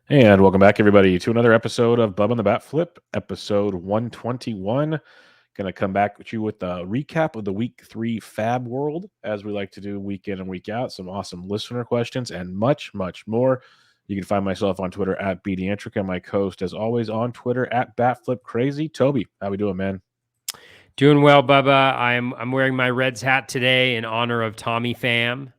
And welcome back, everybody, to another episode of Bubba and the BatFlip, episode 121. Going to come back with you with a recap of the week 3 FAAB world, as we like to do week in and week out. Some awesome listener questions and much, much more. You can find myself on Twitter at BDantric and my co-host, as always, on Twitter at BatFlipCrazy. Toby, how we doing, man? Doing well, Bubba. I'm wearing my Reds hat today in honor of Tommy Pham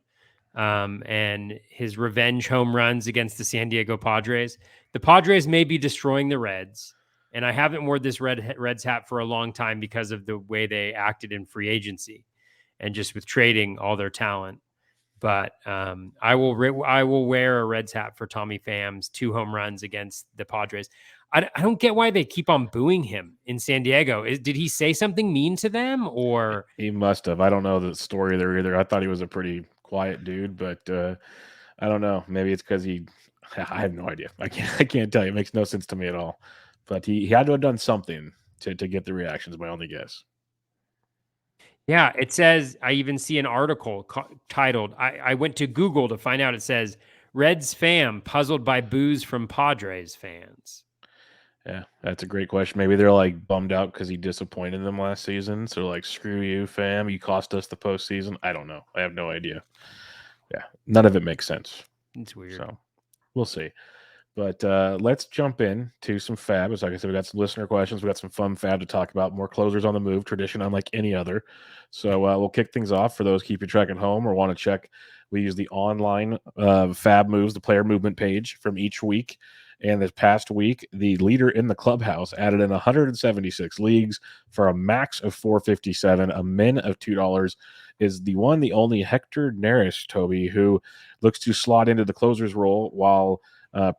and his revenge home runs against the San Diego Padres. The Padres may be destroying the Reds, and I haven't worn this Reds hat for a long time because of the way they acted in free agency and just with trading all their talent. But I will wear a Reds hat for Tommy Pham's 2 home runs against the Padres. I don't get why they keep on booing him in San Diego. Did he say something mean to them, or He must have. I don't know the story there either. I thought he was a pretty quiet dude, but I don't know. Maybe it's because he. I have no idea. I can't tell you. It makes no sense to me at all. But he had to have done something to get the reactions. My only guess. Yeah, it says, I even see an article titled, I went to Google to find out. It says, Reds fam puzzled by boos from Padres fans. Yeah, that's a great question. Maybe they're like bummed out because he disappointed them last season. So like, screw you, fam. You cost us the postseason. I don't know. I have no idea. Yeah, none of it makes sense. It's weird. So we'll see. But let's jump in to some FAAB. Like I said, we got some listener questions. We got some fun FAAB to talk about. More closers on the move, tradition unlike any other. So we'll kick things off. For those keeping track at home or want to check, we use the online FAAB moves, the player movement page from each week. And this past week, the leader in the clubhouse added in 176 leagues for a max of 457, a min of $2, is the one, the only Hector Neris, Toby, who looks to slot into the closer's role while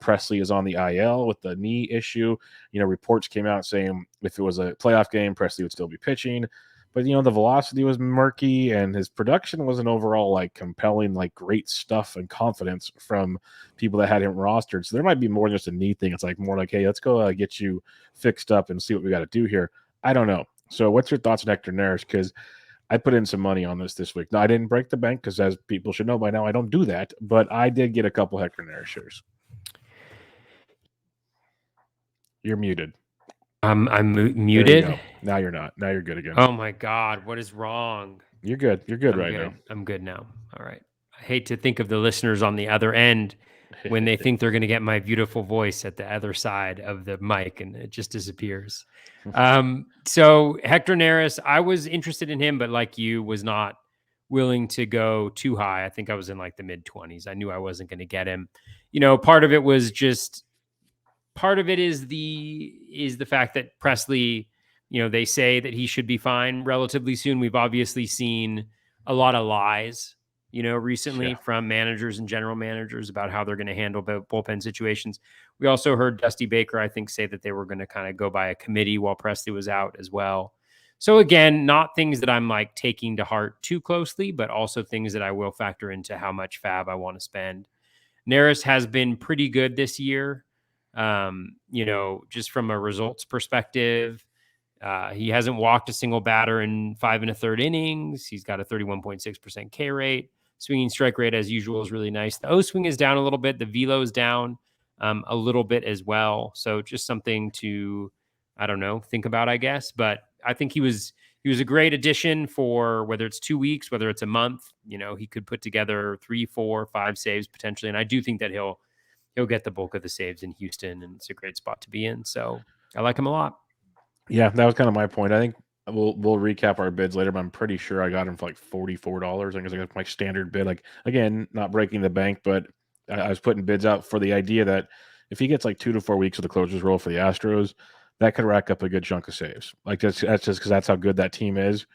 Presley is on the IL with the knee issue. Reports came out saying if it was a playoff game, Presley would still be pitching. But, the velocity was murky and his production wasn't overall like compelling, like great stuff and confidence from people that had him rostered. So there might be more than just a knee thing. It's like more like, hey, let's go get you fixed up and see what we got to do here. I don't know. So what's your thoughts on Hector Neris? Because I put in some money on this week. Now, I didn't break the bank because, as people should know by now, I don't do that. But I did get a couple Hector Neris shares. You're muted. I'm muted. You now you're not. Now you're good again. Oh my God, what is wrong? You're good. You're good now. I'm good now. All right. I hate to think of the listeners on the other end when they think they're going to get my beautiful voice at the other side of the mic and it just disappears. So Hector Neris, I was interested in him, but like you, was not willing to go too high. I think I was in like the mid 20s. I knew I wasn't going to get him. Part of it is the fact that Presley, they say that he should be fine relatively soon. We've obviously seen a lot of lies, recently from managers and general managers about how they're going to handle bullpen situations. We also heard Dusty Baker, I think, say that they were going to kind of go by a committee while Presley was out as well. So again, not things that I'm like taking to heart too closely, but also things that I will factor into how much FAAB I want to spend. Neris has been pretty good this year. Just from a results perspective, he hasn't walked a single batter in 5 1/3 innings. He's got a 31.6% K rate. Swinging strike rate, as usual, is really nice. The O swing is down a little bit. The velo is down a little bit as well. So just something to, think about, I guess. But I think he was a great addition for whether it's 2 weeks, whether it's a month. He could put together 3, 4, 5 saves potentially. And I do think that he'll get the bulk of the saves in Houston, and it's a great spot to be in. So I like him a lot. Yeah, that was kind of my point. I think we'll recap our bids later, but I'm pretty sure I got him for like $44. I guess I got my standard bid. Like, again, not breaking the bank, but I was putting bids out for the idea that if he gets like 2 to 4 weeks of the closer's role for the Astros, that could rack up a good chunk of saves. Like that's just because that's how good that team is.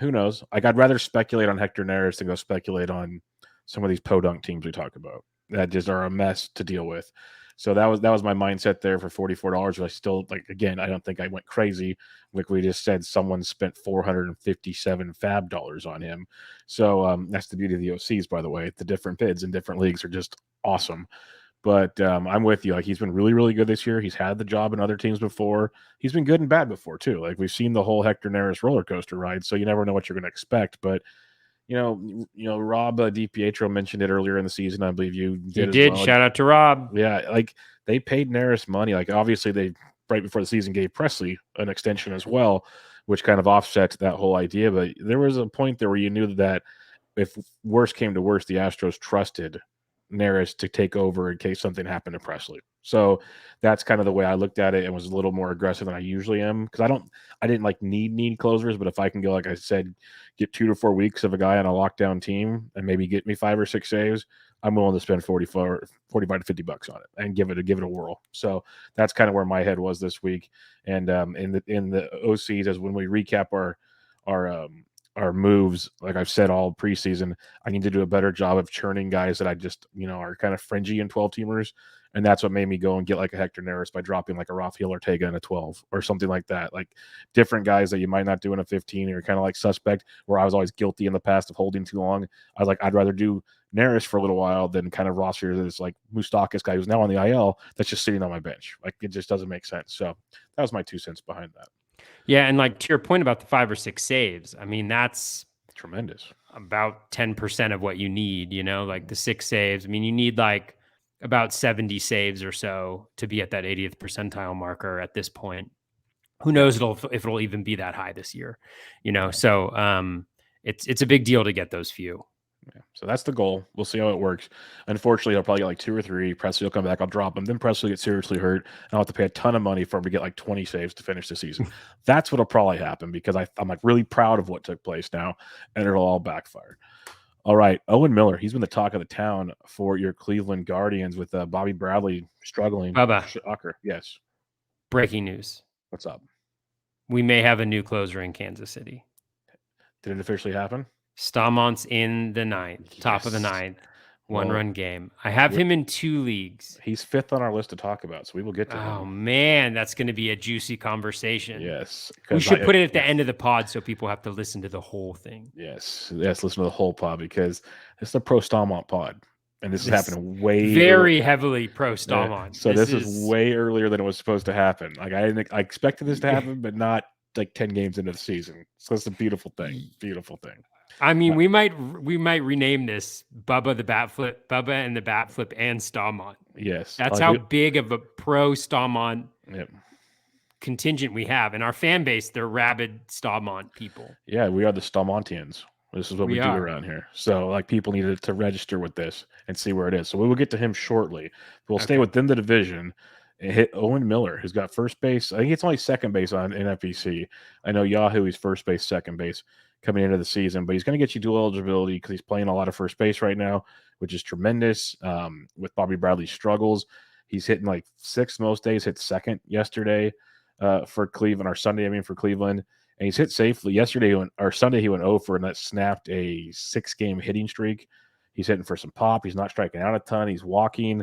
Who knows? Like, I'd rather speculate on Hector Neris than go speculate on some of these podunk teams we talk about that just are a mess to deal with. So that was my mindset there for $44. But I still, like, again, I don't think I went crazy. Like we just said, someone spent $457 FAAB dollars on him. So that's the beauty of the OCs, by the way. The different bids in different leagues are just awesome. But I'm with you. Like, he's been really, really good this year. He's had the job in other teams before. He's been good and bad before too. Like, we've seen the whole Hector Neris roller coaster ride. So you never know what you're going to expect. But Rob DiPietro mentioned it earlier in the season. I believe you He did as did. well. Shout out to Rob. Yeah, like they paid Neris money. Like obviously they right before the season gave Presley an extension as well, which kind of offset that whole idea. But there was a point there where you knew that if worse came to worse, the Astros trusted Neris to take over in case something happened to Presley. So that's kind of the way I looked at it and was a little more aggressive than I usually am because I didn't like need closers, but if I can go, like I said, get 2 to 4 weeks of a guy on a lockdown team and maybe get me 5 or 6 saves, I'm willing to spend 45 to $50 on it and give it a whirl. So that's kind of where my head was this week. And in the OCs, as when we recap our our moves, like I've said all preseason, I need to do a better job of churning guys that I just, are kind of fringy in 12 teamers. And that's what made me go and get like a Hector Neris by dropping like a Rafael Ortega in a 12 or something like that. Like different guys that you might not do in a 15 or kind of like suspect, where I was always guilty in the past of holding too long. I was like, I'd rather do Neris for a little while than kind of roster this like Moustakas guy who's now on the IL that's just sitting on my bench. Like it just doesn't make sense. So that was my 2 cents behind that. Yeah, and like to your point about the 5 or 6 saves, I mean that's tremendous. About 10% of what you need, like the 6 saves. I mean, you need like about 70 saves or so to be at that 80th percentile marker at this point. Who knows if it'll even be that high this year, So it's a big deal to get those few. Yeah. So that's the goal. We'll see how it works. Unfortunately, I'll probably get like 2 or 3. Presley will come back. I'll drop him. Then Presley gets seriously hurt. And I'll have to pay a ton of money for him to get like 20 saves to finish the season. That's what'll probably happen because I'm like really proud of what took place now, and it'll all backfire. All right, Owen Miller. He's been the talk of the town for your Cleveland Guardians with Bobby Bradley struggling. Bubba. Shocker. Yes. Breaking news. What's up? We may have a new closer in Kansas City. Did it officially happen? Stammont's in the 9th, top of the 9th, one-run game. I have him in 2 leagues. He's 5th on our list to talk about, so we will get to him. Oh, man, that's going to be a juicy conversation. Yes. We should put it at the end of the pod so people have to listen to the whole thing. Yes, listen to the whole pod because it's the pro Stammont pod. And this is happening way very heavily pro Stammont. So this is way earlier than it was supposed to happen. Like I expected this to happen, but not like 10 games into the season. So it's a beautiful thing. Beautiful thing. I mean, we might rename this Bubba and the BatFlip and Stammont. Yes. That's how big of a pro Stammont contingent we have. In our fan base, they're rabid Stammont people. Yeah, we are the Stammontians. This is what we do around here. So like people needed to register with this and see where it is. So we will get to him shortly. We'll stay within the division and hit Owen Miller, who's got first base. I think it's only second base on NFBC. I know Yahoo, he's first base, second base coming into the season, but he's going to get you dual eligibility because he's playing a lot of first base right now, which is tremendous. With Bobby Bradley's struggles, he's hitting like 6th most days, hit second yesterday for Cleveland, or Sunday, for Cleveland. And he's hit safely. Sunday, he went 0 for, and that snapped a 6-game hitting streak. He's hitting for some pop. He's not striking out a ton. He's walking.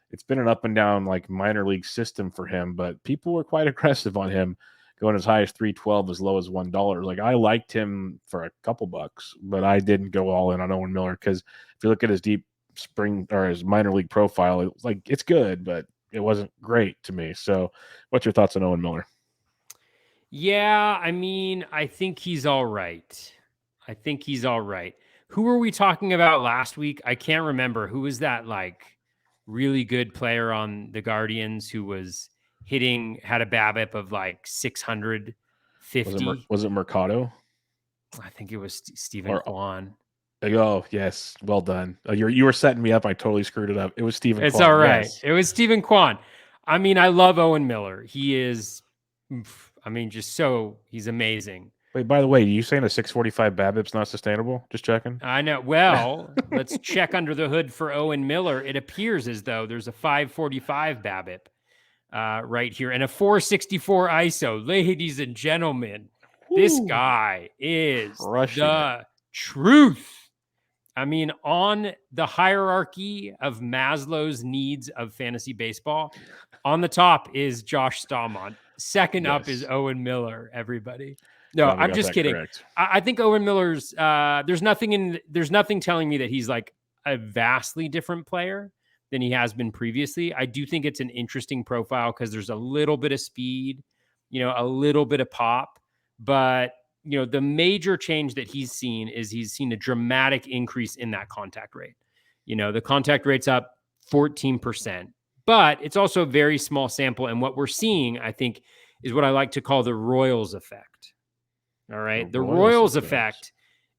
It's been an up and down like minor league system for him, but people were quite aggressive on him, going as high as $3.12, as low as $1. Like I liked him for a couple bucks, but I didn't go all in on Owen Miller because if you look at his deep spring or his minor league profile, it's good, but it wasn't great to me. So, what's your thoughts on Owen Miller? Yeah, I think he's all right. Who were we talking about last week? I can't remember. Who was that like really good player on the Guardians who was had a BABIP of like 650? Was it Mercado? I think it was Stephen Kwan. Oh, yes. Well done. You were setting me up. I totally screwed it up. It was Stephen Kwan. It's all right. Yes. It was Stephen Kwan. I love Owen Miller. He is... he's amazing. Wait, by the way, are you saying a 645 BABIP's not sustainable? Just checking. I know. Well, let's check under the hood for Owen Miller. It appears as though there's a 545 BABIP right here and a 464 ISO. Ladies and gentlemen, this guy is the truth. On the hierarchy of Maslow's needs of fantasy baseball, on the top is Josh Stammont. Second up is Owen Miller, everybody. No, I'm just kidding. I think Owen Miller's there's nothing telling me that he's like a vastly different player than he has been previously. I do think it's an interesting profile because there's a little bit of speed, a little bit of pop, but the major change that he's seen is he's seen a dramatic increase in that contact rate. The contact rate's up 14%, but it's also a very small sample. And what we're seeing, I think, is what I like to call the Royals effect. All right. The Royals effect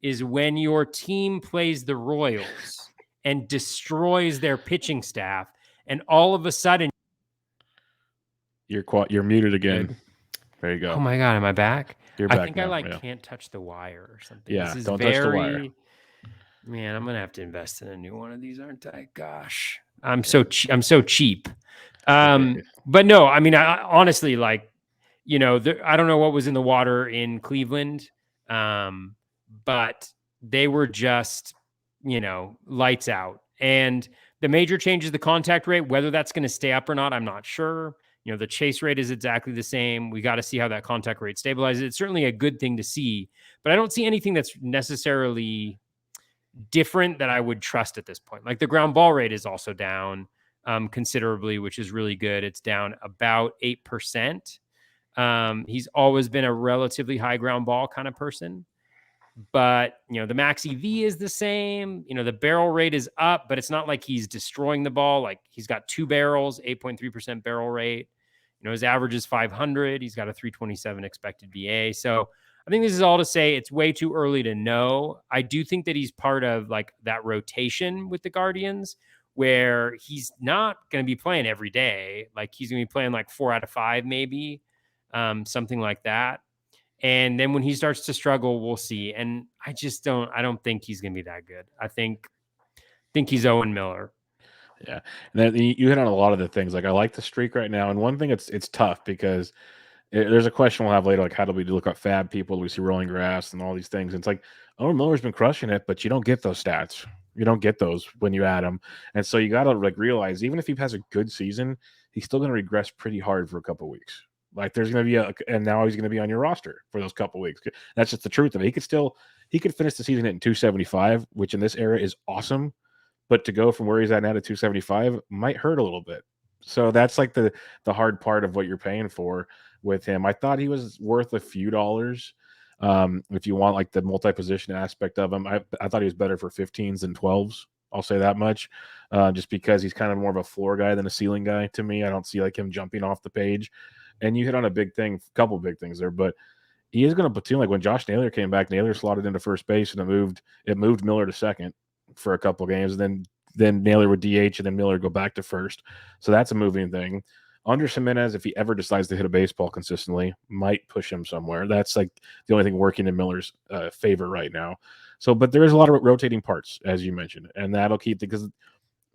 is when your team plays the Royals and destroys their pitching staff, and all of a sudden you're muted again. There you go. Oh my God, am I back? You're back. I think now, I yeah. can't touch the wire or something. Yeah, This is don't touch the wire. Man, I'm gonna have to invest in a new one of these, aren't I? Gosh, I'm so cheap. But no, I mean, I honestly, like, I don't know what was in the water in Cleveland, but they were just, lights out. And the major change is the contact rate. Whether that's going to stay up or not, I'm not sure. The chase rate is exactly the same. We got to see how that contact rate stabilizes. It's certainly a good thing to see, but I don't see anything that's necessarily different that I would trust at this point. Like the ground ball rate is also down considerably, which is really good. It's down about 8%. He's always been a relatively high ground ball kind of person, but the max EV is the same. The barrel rate is up, but it's not like he's destroying the ball. Like he's got 2 barrels, 8.3% barrel rate. His average is 500. He's got a 327 expected BA. So I think this is all to say it's way too early to know. I do think that he's part of like that rotation with the Guardians where he's not going to be playing every day. Like he's going to be playing like 4 out of 5, maybe something like that. And then when he starts to struggle, we'll see. And I don't think he's going to be that good. I think he's Owen Miller. Yeah. And then you hit on a lot of the things. Like I like the streak right now. And one thing it's tough because there's a question we'll have later, like how do we look at FAAB people? Do we see rolling grass and all these things? And it's like Owen Miller's been crushing it, but you don't get those stats. You don't get those when you add them. And so you got to like realize even if he has a good season, he's still going to regress pretty hard for a couple of weeks. Like there's going to be and now he's going to be on your roster for those couple of weeks. That's just the truth of it. He could finish the season hitting 275, which in this era is awesome. But to go from where he's at now to 275 might hurt a little bit. So that's like the hard part of what you're paying for with him. I thought he was worth a few dollars. If you want like the multi-position aspect of him, I thought he was better for 15s than 12s. I'll say that much, just because he's kind of more of a floor guy than a ceiling guy to me. I don't see like him jumping off the page. And you hit on a couple of big things there, but he is going to platoon. Like when Josh Naylor came back, Naylor slotted into first base and it moved Miller to second for a couple of games, and then Naylor would DH and then Miller go back to first. So that's a moving thing. Andres Jimenez, if he ever decides to hit a baseball consistently, might push him somewhere. That's like the only thing working in Miller's favor right now. So, but there is a lot of rotating parts, as you mentioned, and that'll keep because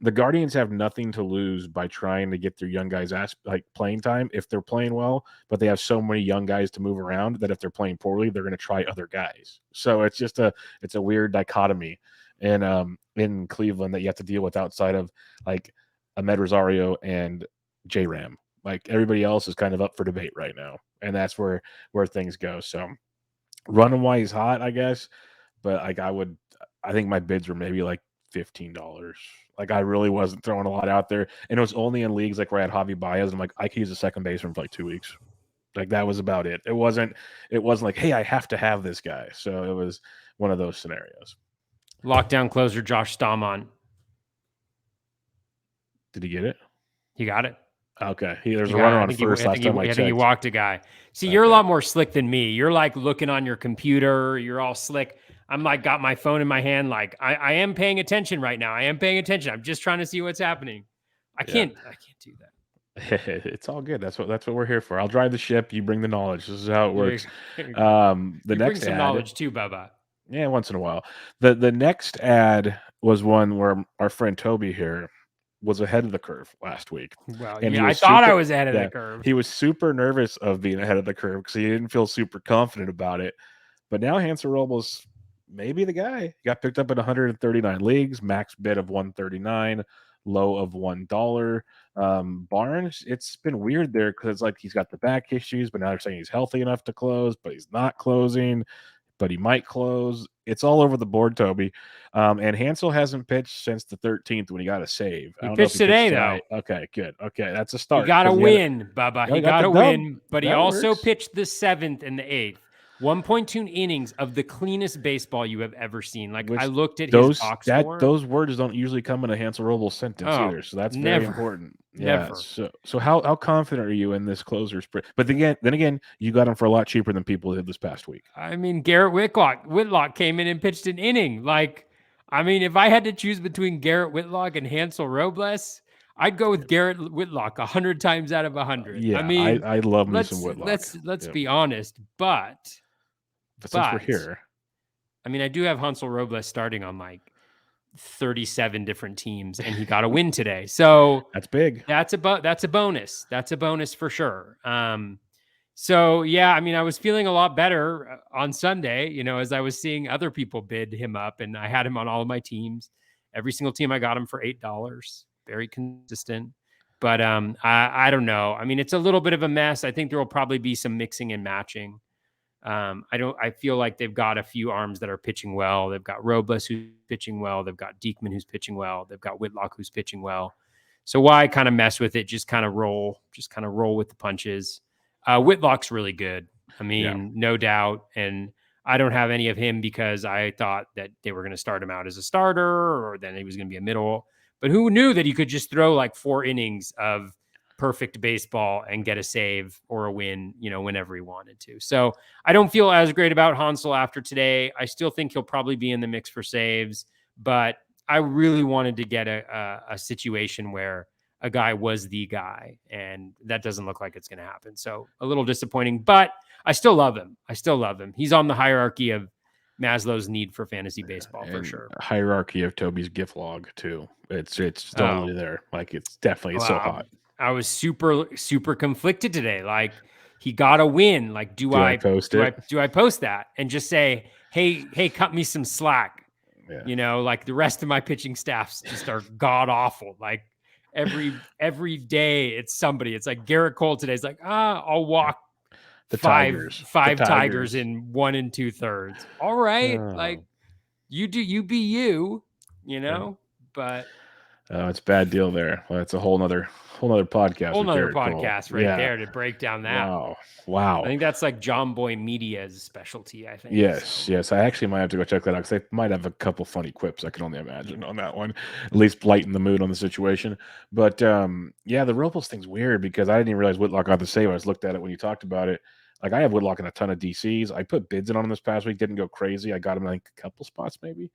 the Guardians have nothing to lose by trying to get their young guys like playing time if they're playing well, but they have so many young guys to move around that if they're playing poorly, they're going to try other guys. So it's just a weird dichotomy in Cleveland that you have to deal with outside of like Ahmed Rosario and J-Ram. Like everybody else is kind of up for debate right now, and that's where things go. So running wise he's hot, I guess, but like I think my bids were maybe like $15. Like I really wasn't throwing a lot out there, and it was only in leagues like where I had Javi Baez. I'm like, I could use a second baseman for like 2 weeks. Like that was about it. It wasn't like, hey, I have to have this guy. So it was one of those scenarios. Lockdown closer Josh Stamon. Did he get it? He got it. Okay. There's a runner on first last time I checked. I think he walked a guy. See, you're a lot more slick than me. You're like looking on your computer. You're all slick. I'm like got my phone in my hand. Like I am paying attention right now. I am paying attention. I'm just trying to see what's happening. I can't do that. It's all good. That's what we're here for. I'll drive the ship. You bring the knowledge. This is how it works. The you next bring some ad, knowledge too, Bubba. Yeah, once in a while. The next ad was one where our friend Toby here was ahead of the curve last week. Well, and yeah, I thought I was ahead of the curve. He was super nervous of being ahead of the curve because he didn't feel super confident about it. But now Hansel Robles maybe the guy. He got picked up in 139 leagues, max bid of 139, low of $1. Barnes, it's been weird there because it's like he's got the back issues, but now they're saying he's healthy enough to close, but he's not closing, but he might close. It's all over the board, Toby. And Hansel hasn't pitched since the 13th when he got a save. He pitched today, though. Okay, good. Okay, that's a start. He got a win, Bubba. He got a win, but he also pitched the 7th and the 8th. 1.2 innings of the cleanest baseball you have ever seen. Like, I Which looked at his box score. those words don't usually come in a Hansel Robles sentence Oh, either. So that's very never. important. Yeah. Never. So how confident are you in this closer spread? But then again, you got him for a lot cheaper than people did this past week. I mean, Garrett Whitlock came in and pitched an inning. Like, I mean, if I had to choose between Garrett Whitlock and Hansel Robles, I'd go with Garrett Whitlock 100 times out of 100. Yeah, I mean, I love me some Whitlock. let's be honest, but since we're here, I mean, I do have Hansel Robles starting on like 37 different teams, and he got a win today. So that's big. That's a bonus. That's a bonus for sure. So yeah, I mean, I was feeling a lot better on Sunday, you know, as I was seeing other people bid him up, and I had him on all of my teams. Every single team I got him for $8. Very consistent. But I don't know. I mean, it's a little bit of a mess. I think there will probably be some mixing and matching. I feel like they've got a few arms that are pitching well. They've got Robles who's pitching well. They've got Diekman who's pitching well. They've got Whitlock who's pitching well. So why kind of mess with it? Just kind of roll with the punches. Whitlock's really good. I mean, no doubt. And I don't have any of him because I thought that they were going to start him out as a starter, or then he was going to be a middle. But who knew that he could just throw like 4 innings of perfect baseball and get a save or a win, you know, whenever he wanted to. So I don't feel as great about Hansel after today. I still think he'll probably be in the mix for saves, but I really wanted to get a situation where a guy was the guy, and that doesn't look like it's going to happen. So a little disappointing, but I still love him. He's on the hierarchy of Maslow's need for fantasy baseball for sure. Hierarchy of Toby's gift log too. It's totally there. Like, it's definitely so hot. I was super conflicted today. Like, he got a win. Like, do I post it? Do I post that and just say, hey, cut me some slack? Yeah. You know, like the rest of my pitching staffs just are god awful. Like every day it's somebody. It's like Garrett Cole today. It's like, I'll walk the five Tigers. Tigers in 1 2/3. All right. Like, you be you know, but it's a bad deal there. Well, it's a whole nother podcast. Whole nother podcast right there to break down that. Wow. I think that's like John Boy Media's specialty, I think. Yes. I actually might have to go check that out because they might have a couple funny quips, I can only imagine, on that one. At least lighten the mood on the situation. But the Robles thing's weird because I didn't even realize Whitlock got the save. I just looked at it when you talked about it. Like, I have Whitlock in a ton of DCs. I put bids in on him this past week, didn't go crazy. I got him in like a couple spots maybe.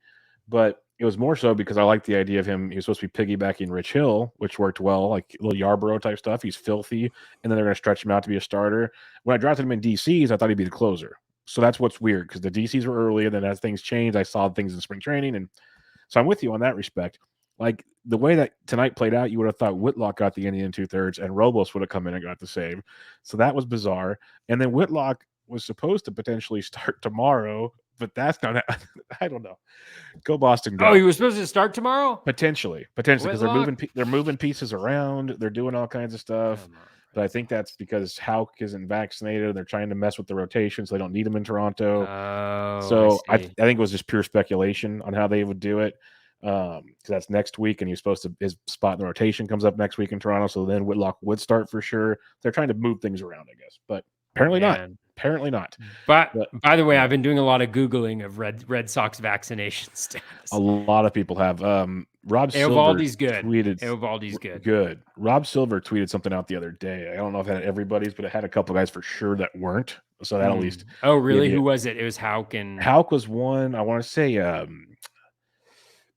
But it was more so because I liked the idea of him. He was supposed to be piggybacking Rich Hill, which worked well, like little Yarborough type stuff. He's filthy, and then they're going to stretch him out to be a starter. When I drafted him in DCs, I thought he'd be the closer. So that's what's weird, because the DCs were early, and then as things changed, I saw things in spring training, and so I'm with you on that respect. Like, the way that tonight played out, you would have thought Whitlock got the inning in 2/3, and Robles would have come in and got the save. So that was bizarre. And then Whitlock was supposed to potentially start tomorrow, but that's not. I don't know. Go Boston. Go. Oh, he was supposed to start tomorrow? Potentially, because they're moving pieces around. They're doing all kinds of stuff. But I think that's because Houck isn't vaccinated. They're trying to mess with the rotation, so they don't need him in Toronto. So I think it was just pure speculation on how they would do it. Because that's next week, and his spot in the rotation comes up next week in Toronto. So then Whitlock would start for sure. They're trying to move things around, I guess, but apparently not. Apparently not. But by the way, I've been doing a lot of Googling of Red Sox vaccination status. A lot of people have. Rob Eovaldi's Silver tweeted. Eovaldi's good. Good. Rob Silver tweeted something out the other day. I don't know if it had everybody's, but it had a couple guys for sure that weren't. So that at least. Oh, really? Who was it? It was Houck and. Houck was one. I want to say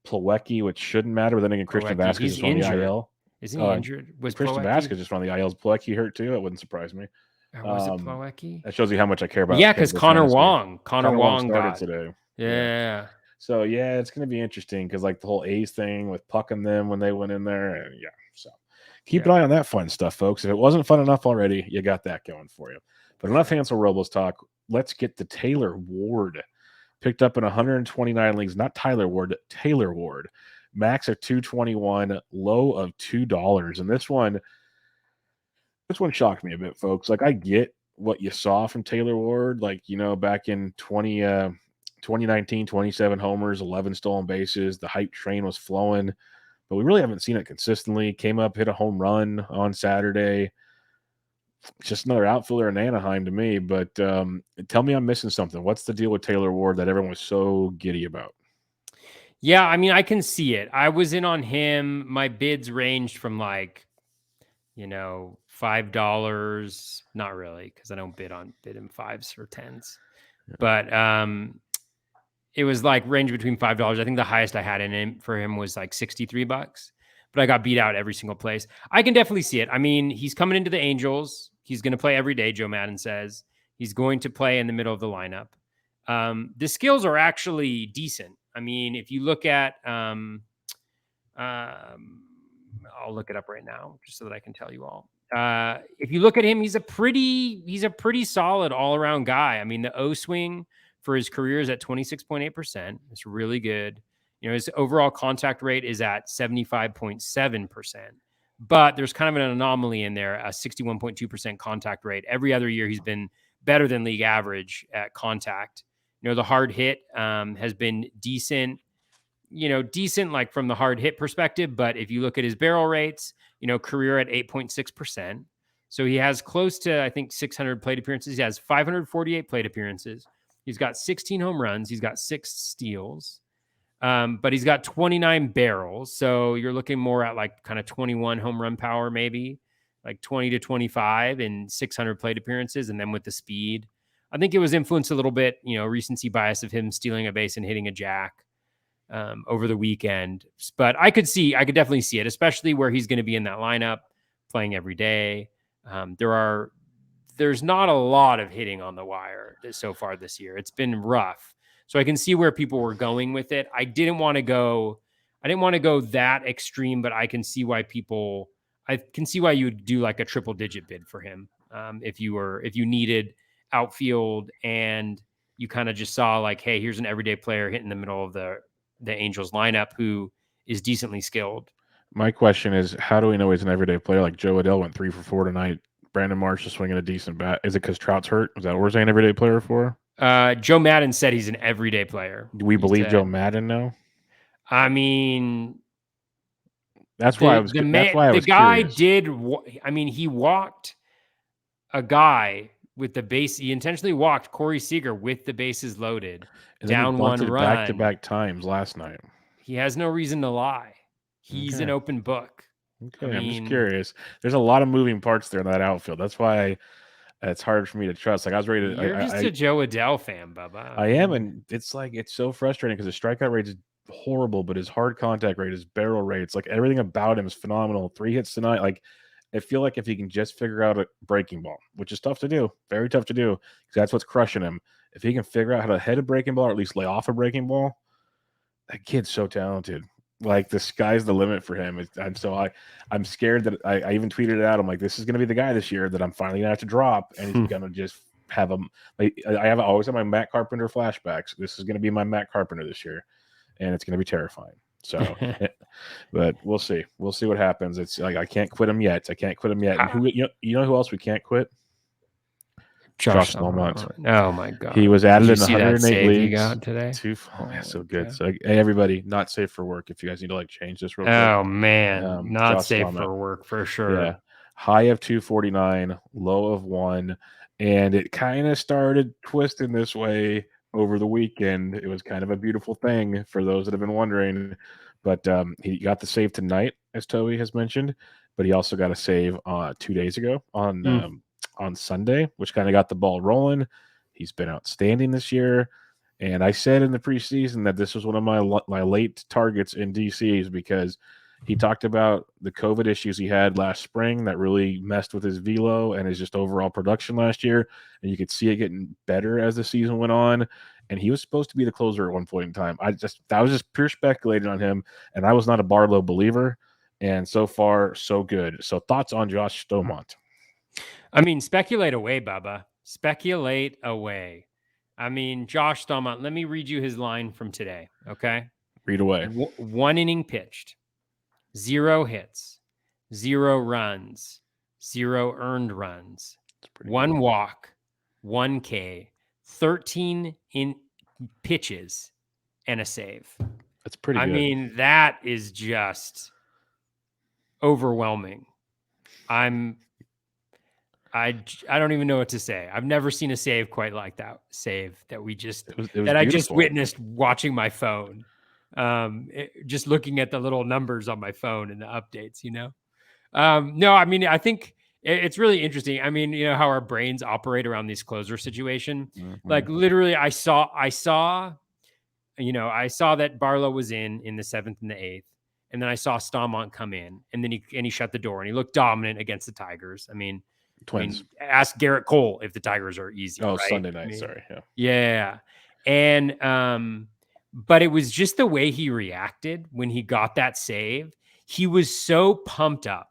Plawecki, which shouldn't matter. But then again, Christian Vasquez is on the IL. Is he injured? Was Christian Vasquez just on the IL? Is Plawecki hurt too? That wouldn't surprise me. Was it Plawecki? That shows you how much I care about. Yeah, because Connor Wong started today. Yeah. So it's going to be interesting because like the whole A's thing with Puck and them when they went in there, and so keep an eye on that fun stuff, folks. If it wasn't fun enough already, you got that going for you. But enough Hansel Robles talk. Let's get to Taylor Ward. Picked up in 129 leagues, not Tyler Ward, Taylor Ward. Max of 221, low of $2, and this one shocked me a bit, folks. Like, I get what you saw from Taylor Ward, like, back in 2019, 27 homers, 11 stolen bases. The hype train was flowing, but we really haven't seen it consistently. Came up, hit a home run on Saturday. just another outfielder in Anaheim to me. But tell me I'm missing something. What's the deal with Taylor Ward that everyone was so giddy about? Yeah, I mean, I can see it. I was in on him. My bids ranged from like, $5. Not really, because I don't bid in fives or tens. But it was like range between $5. I think the highest I had in him for him was like $63. But I got beat out every single place. I can definitely see it. I mean, he's coming into the Angels. He's going to play every day, Joe Madden says. He's going to play in the middle of the lineup. The skills are actually decent. I mean, if you look at, I'll look it up right now just so that I can tell you all. If you look at him, he's a pretty solid all around guy. I mean, the O swing for his career is at 26.8%. It's really good. His overall contact rate is at 75.7%. But there's kind of an anomaly in there, a 61.2% contact rate. Every other year, he's been better than league average at contact. The hard hit has been decent. Decent like from the hard hit perspective. But if you look at his barrel rates, career at 8.6%. So he has close to, I think, 600 plate appearances. He has 548 plate appearances. He's got 16 home runs. He's got 6 steals. But he's got 29 barrels. So you're looking more at like kind of 21 home run power, maybe like 20 to 25 and 600 plate appearances. And then with the speed, I think it was influenced a little bit, recency bias of him stealing a base and hitting a jack over the weekend. But I could definitely see it, especially where he's going to be in that lineup playing every day. There's not a lot of hitting on the wire so far this year. It's been rough. So I can see where people were going with it. I didn't want to go that extreme, but I can see why you would do like a triple digit bid for him. If you needed outfield and you kind of just saw like, hey, here's an everyday player hitting the middle of the Angels lineup who is decently skilled. My question is, how do we know he's an everyday player? Like Joe Adell went 3 for 4 tonight. Brandon Marsh is swinging a decent bat. Is it because Trout's hurt? Is that what we're saying everyday player for? Joe Madden said he's an everyday player. Do we believe Joe Madden now? I mean, that's why I was curious. He walked a guy with the base. He intentionally walked Corey Seager with the bases loaded, and down one run back-to-back times last night. He has no reason to lie. He's an open book. Okay, I'm just curious. There's a lot of moving parts there in that outfield. That's why it's hard for me to trust. Like I was ready to. You're just a Joe Adell fan, Bubba. I am, and it's like it's so frustrating because his strikeout rate is horrible, but his hard contact rate, his barrel rates, like everything about him is phenomenal. 3 hits tonight. Like I feel like if he can just figure out a breaking ball, which is tough to do, very tough to do, because that's what's crushing him. If he can figure out how to hit a breaking ball or at least lay off a breaking ball, that kid's so talented. Like the sky's the limit for him. I'm scared that I even tweeted it out. I'm like, this is going to be the guy this year that I'm finally gonna have to drop, and he's gonna just have him. Like I always have my Matt Carpenter flashbacks. This is going to be my Matt Carpenter this year, and it's going to be terrifying. So, but we'll see. We'll see what happens. It's like I can't quit him yet. And who you know who else we can't quit? Josh Stallmont. Oh my god, he was added in 108 leagues. He got today. So good. God. So hey, everybody, not safe for work. If you guys need to like change this real quick. Oh man, not Josh safe Stallmont. For work for sure. Yeah, high of 249, low of 1, and it kind of started twisting this way over the weekend. It was kind of a beautiful thing for those that have been wondering. But he got the save tonight, as Toby has mentioned, but he also got a save 2 days ago on Sunday, which kind of got the ball rolling. He's been outstanding this year. And I said in the preseason that this was one of my late targets in DCs because he talked about the COVID issues he had last spring that really messed with his velo and his just overall production last year. And you could see it getting better as the season went on. And he was supposed to be the closer at one point in time. That was just pure speculating on him. And I was not a Barlow believer. And so far, so good. So thoughts on Josh Stallmont? I mean, speculate away, Bubba. Speculate away. I mean, Josh Stallmont, let me read you his line from today, okay? Read away. 1 inning pitched, 0 hits, 0 runs, 0 earned runs, 1 walk, 1 K, 13 in pitches, and a save. That's pretty good. I mean, that is just overwhelming. I don't even know what to say. I've never seen a save quite like that save that It was I just beautiful. witnessed watching my phone. Just looking at the little numbers on my phone and the updates, No, I mean, I think it's really interesting. I mean, how our brains operate around these closer situation. Mhm. Like literally I saw that Barlow was in the 7th and the 8th. And then I saw Stamont come in, and then he shut the door, and he looked dominant against the Tigers. I mean, Twins. ask Garrett Cole if the Tigers are easy, Oh, right? Sunday I night. mean, Sorry. Yeah. yeah. And but it was just the way he reacted when he got that save. He was so pumped up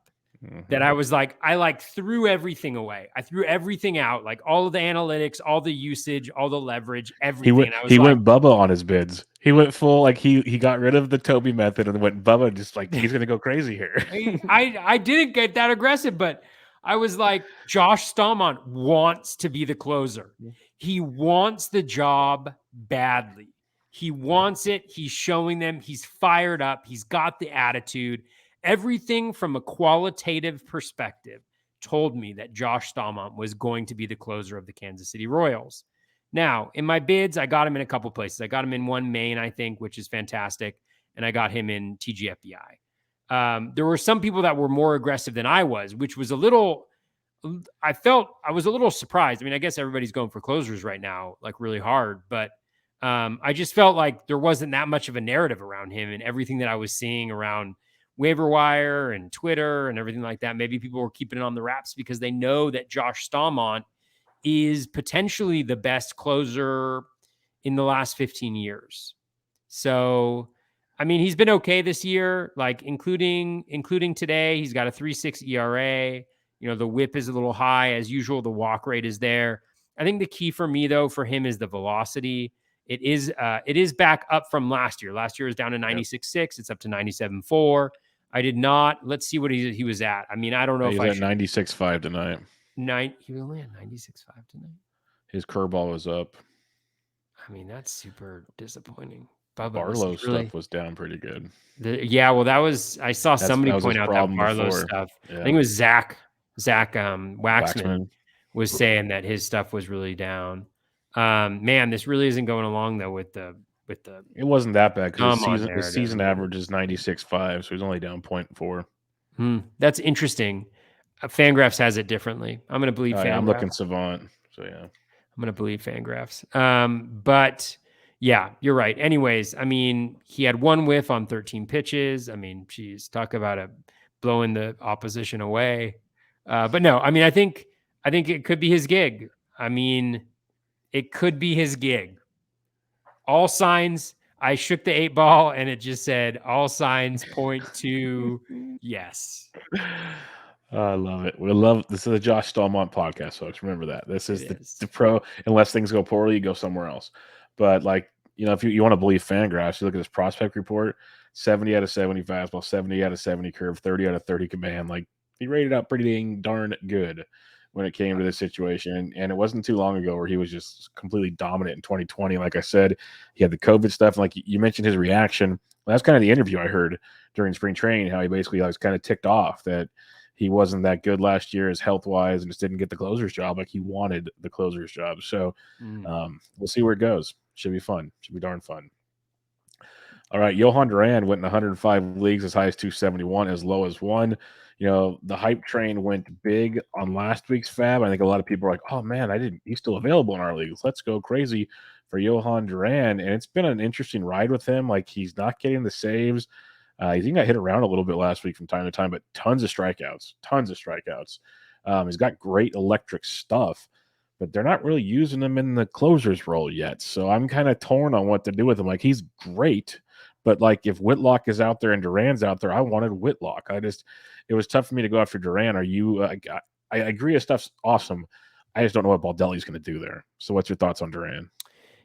that I was like, I threw everything away. I threw everything out, like all of the analytics, all the usage, all the leverage, everything. And I was He like, went Bubba on his bids. He went full like he got rid of the Toby method and went Bubba, just like he's gonna go crazy here. I didn't get that aggressive, but I was like, Josh Stamont wants to be the closer. He wants the job badly. He wants it. He's showing them. He's fired up. He's got the attitude. Everything from a qualitative perspective told me that Josh Stamont was going to be the closer of the Kansas City Royals. Now, in my bids, I got him in a couple places. I got him in one main, I think, which is fantastic. And I got him in TGFBI. There were some people that were more aggressive than I was, which was I was a little surprised. I mean, I guess everybody's going for closers right now, like really hard, but I just felt like there wasn't that much of a narrative around him, and everything that I was seeing around waiver wire and Twitter and everything like that. Maybe people were keeping it on the wraps because they know that Josh Stamont is potentially the best closer in the last 15 years. So, I mean, he's been okay this year, like including today. He's got a 3.6 ERA. The whip is a little high as usual. The walk rate is there. I think the key for me though for him is the velocity. It is back up from last year. Last year was down to 96.6. It's up to 97.4. I did not. Let's see what he was at. I mean, I don't know He's if I at should. 96.5 tonight. He was only at 96.5 tonight. His curveball was up. I mean, that's super disappointing. Bubba, Barlow's stuff was down pretty good. Well, I saw somebody point out that Barlow stuff. Yeah. I think it was Zach Waxman was saying that his stuff was really down. Man, this really isn't going along though with the. It wasn't that bad because his season average is 96.5, so he's only down 0.4. That's interesting. Fangraphs has it differently. I'm going to believe Fangraphs. I'm looking Savant, so yeah. I'm going to believe Fangraphs. But yeah, you're right. Anyways, I mean, he had one whiff on 13 pitches. I mean, geez, talk about blowing the opposition away. But no, I mean, I think it could be his gig. I mean, it could be his gig. All signs, I shook the 8 ball and it just said all signs point to yes. I love it. This is the Josh Stamont podcast, folks. Remember that. This is the pro. Unless things go poorly, you go somewhere else. But if you want to believe Fangraphs, you look at this prospect report: 70 out of 70 fastball, 70 out of 70 curve, 30 out of 30 command. Like he rated out pretty darn good when it came to this situation. And it wasn't too long ago where he was just completely dominant in 2020. Like I said, he had the COVID stuff. And like you mentioned his reaction. Well, that's kind of the interview I heard during spring training, how he basically was kind of ticked off that he wasn't that good last year as health-wise and just didn't get the closer's job like he wanted the closer's job. So we'll see where it goes. Should be fun. Should be darn fun. All right, Johan Duran went in 105 leagues, as high as 271, as low as 1. The hype train went big on last week's FAAB. I think a lot of people are like, oh, man, he's still available in our leagues. Let's go crazy for Johan Duran. And it's been an interesting ride with him. Like, he's not getting the saves. He even got hit around a little bit last week from time to time, but tons of strikeouts. He's got great electric stuff, but they're not really using him in the closer's role yet. So I'm kind of torn on what to do with him. Like, he's great, but like if Whitlock is out there and Duran's out there, I wanted Whitlock. It was tough for me to go after Duran. I agree his stuff's awesome. I just don't know what Baldelli's going to do there. So what's your thoughts on Duran?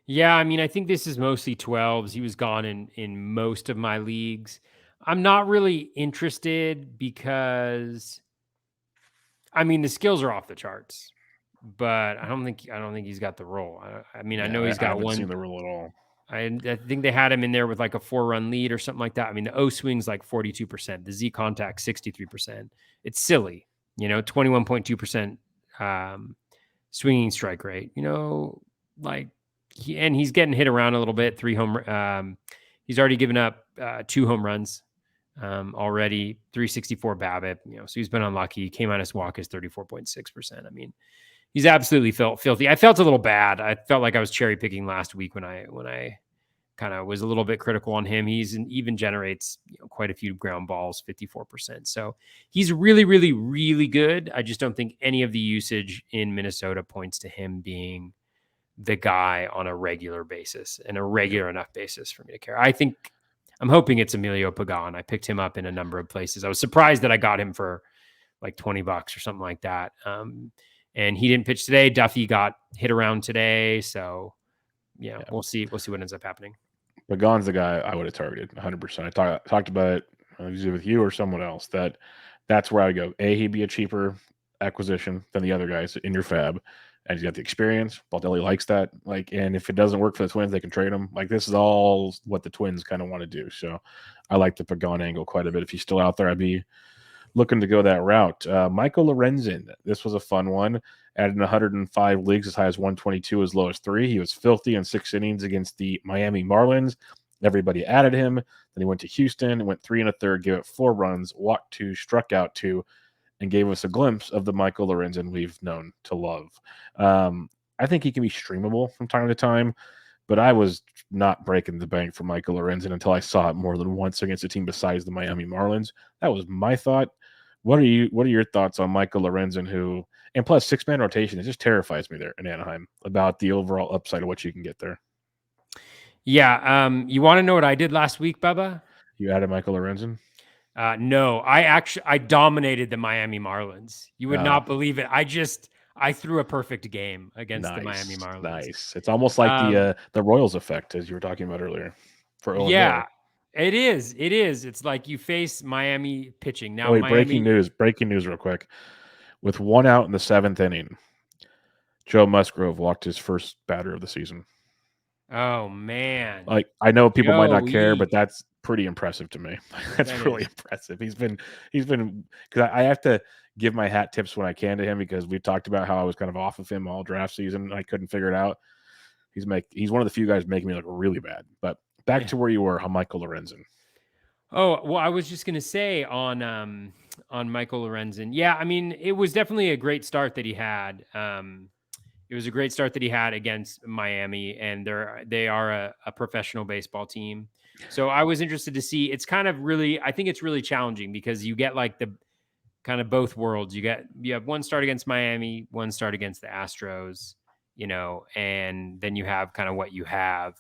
Yeah, I mean, I think this is mostly 12s. He was gone in most of my leagues. I'm not really interested because, I mean, the skills are off the charts, but I don't think he's got the role. I know he's got I haven't one. Seen the role at all. I think they had him in there with like a 4-run lead or something like that. I mean, the O swing's like 42%, the Z contact 63%. It's silly, 21.2% swinging strike rate. Like he's getting hit around a little bit. He's already given up 2 home runs already. 364 BABIP. So he's been unlucky. K- walk is 34.6%. I mean, he's absolutely filthy. I felt a little bad. I felt like I was cherry picking last week when I kind of was a little bit critical on him. He's even generates quite a few ground balls, 54%. So he's really, really, really good. I just don't think any of the usage in Minnesota points to him being the guy on a regular basis and a regular enough basis for me to care. I'm hoping it's Emilio Pagan. I picked him up in a number of places. I was surprised that I got him for like $20 or something like that. And he didn't pitch today. Duffy got hit around today. So yeah, we'll see what ends up happening. Pagan's the guy I would have targeted 100%. I talked about it usually with you or someone else that's where I would go. He'd be a cheaper acquisition than the other guys in your FAAB. And he's got the experience. Baldelli likes that. And if it doesn't work for the Twins, they can trade him. This is all what the Twins kind of want to do. So I like the Pagan angle quite a bit. If he's still out there, I'd be looking to go that route. Michael Lorenzen. This was a fun one. Added 105 leagues, as high as 122, as low as 3. He was filthy in 6 innings against the Miami Marlins. Everybody added him. Then he went to Houston, went 3 1/3, gave it 4 runs, walked 2, struck out 2, and gave us a glimpse of the Michael Lorenzen we've known to love. I think he can be streamable from time to time, but I was not breaking the bank for Michael Lorenzen until I saw it more than once against a team besides the Miami Marlins. That was my thought. What are your thoughts on Michael Lorenzen, who, and plus 6-man rotation, it just terrifies me there in Anaheim about the overall upside of what you can get there. Yeah. You want to know what I did last week, Bubba? You added Michael Lorenzen? No, I dominated the Miami Marlins. You would not believe it. I threw a perfect game against the Miami Marlins. Nice. It's almost like the Royals effect, as you were talking about earlier, for Owen Miller. It is. It's like you face Miami pitching. Now, breaking news real quick. With 1 out in the 7th inning, Joe Musgrove walked his first batter of the season. Oh, man. I know people might not care, but that's pretty impressive to me. That's really impressive. He's been because I have to give my hat tips when I can to him, because we've talked about how I was kind of off of him all draft season and I couldn't figure it out. He's one of the few guys making me look really bad. But back to where you were on Michael Lorenzen. Oh, well, I was just going to say on Michael Lorenzen. Yeah, I mean, it was definitely a great start that he had. It was a great start that he had against Miami, and they are a professional baseball team. So I was interested to see. It's kind of I think it's really challenging because you get like the kind of both worlds. You have one start against Miami, one start against the Astros, and then you have kind of what you have.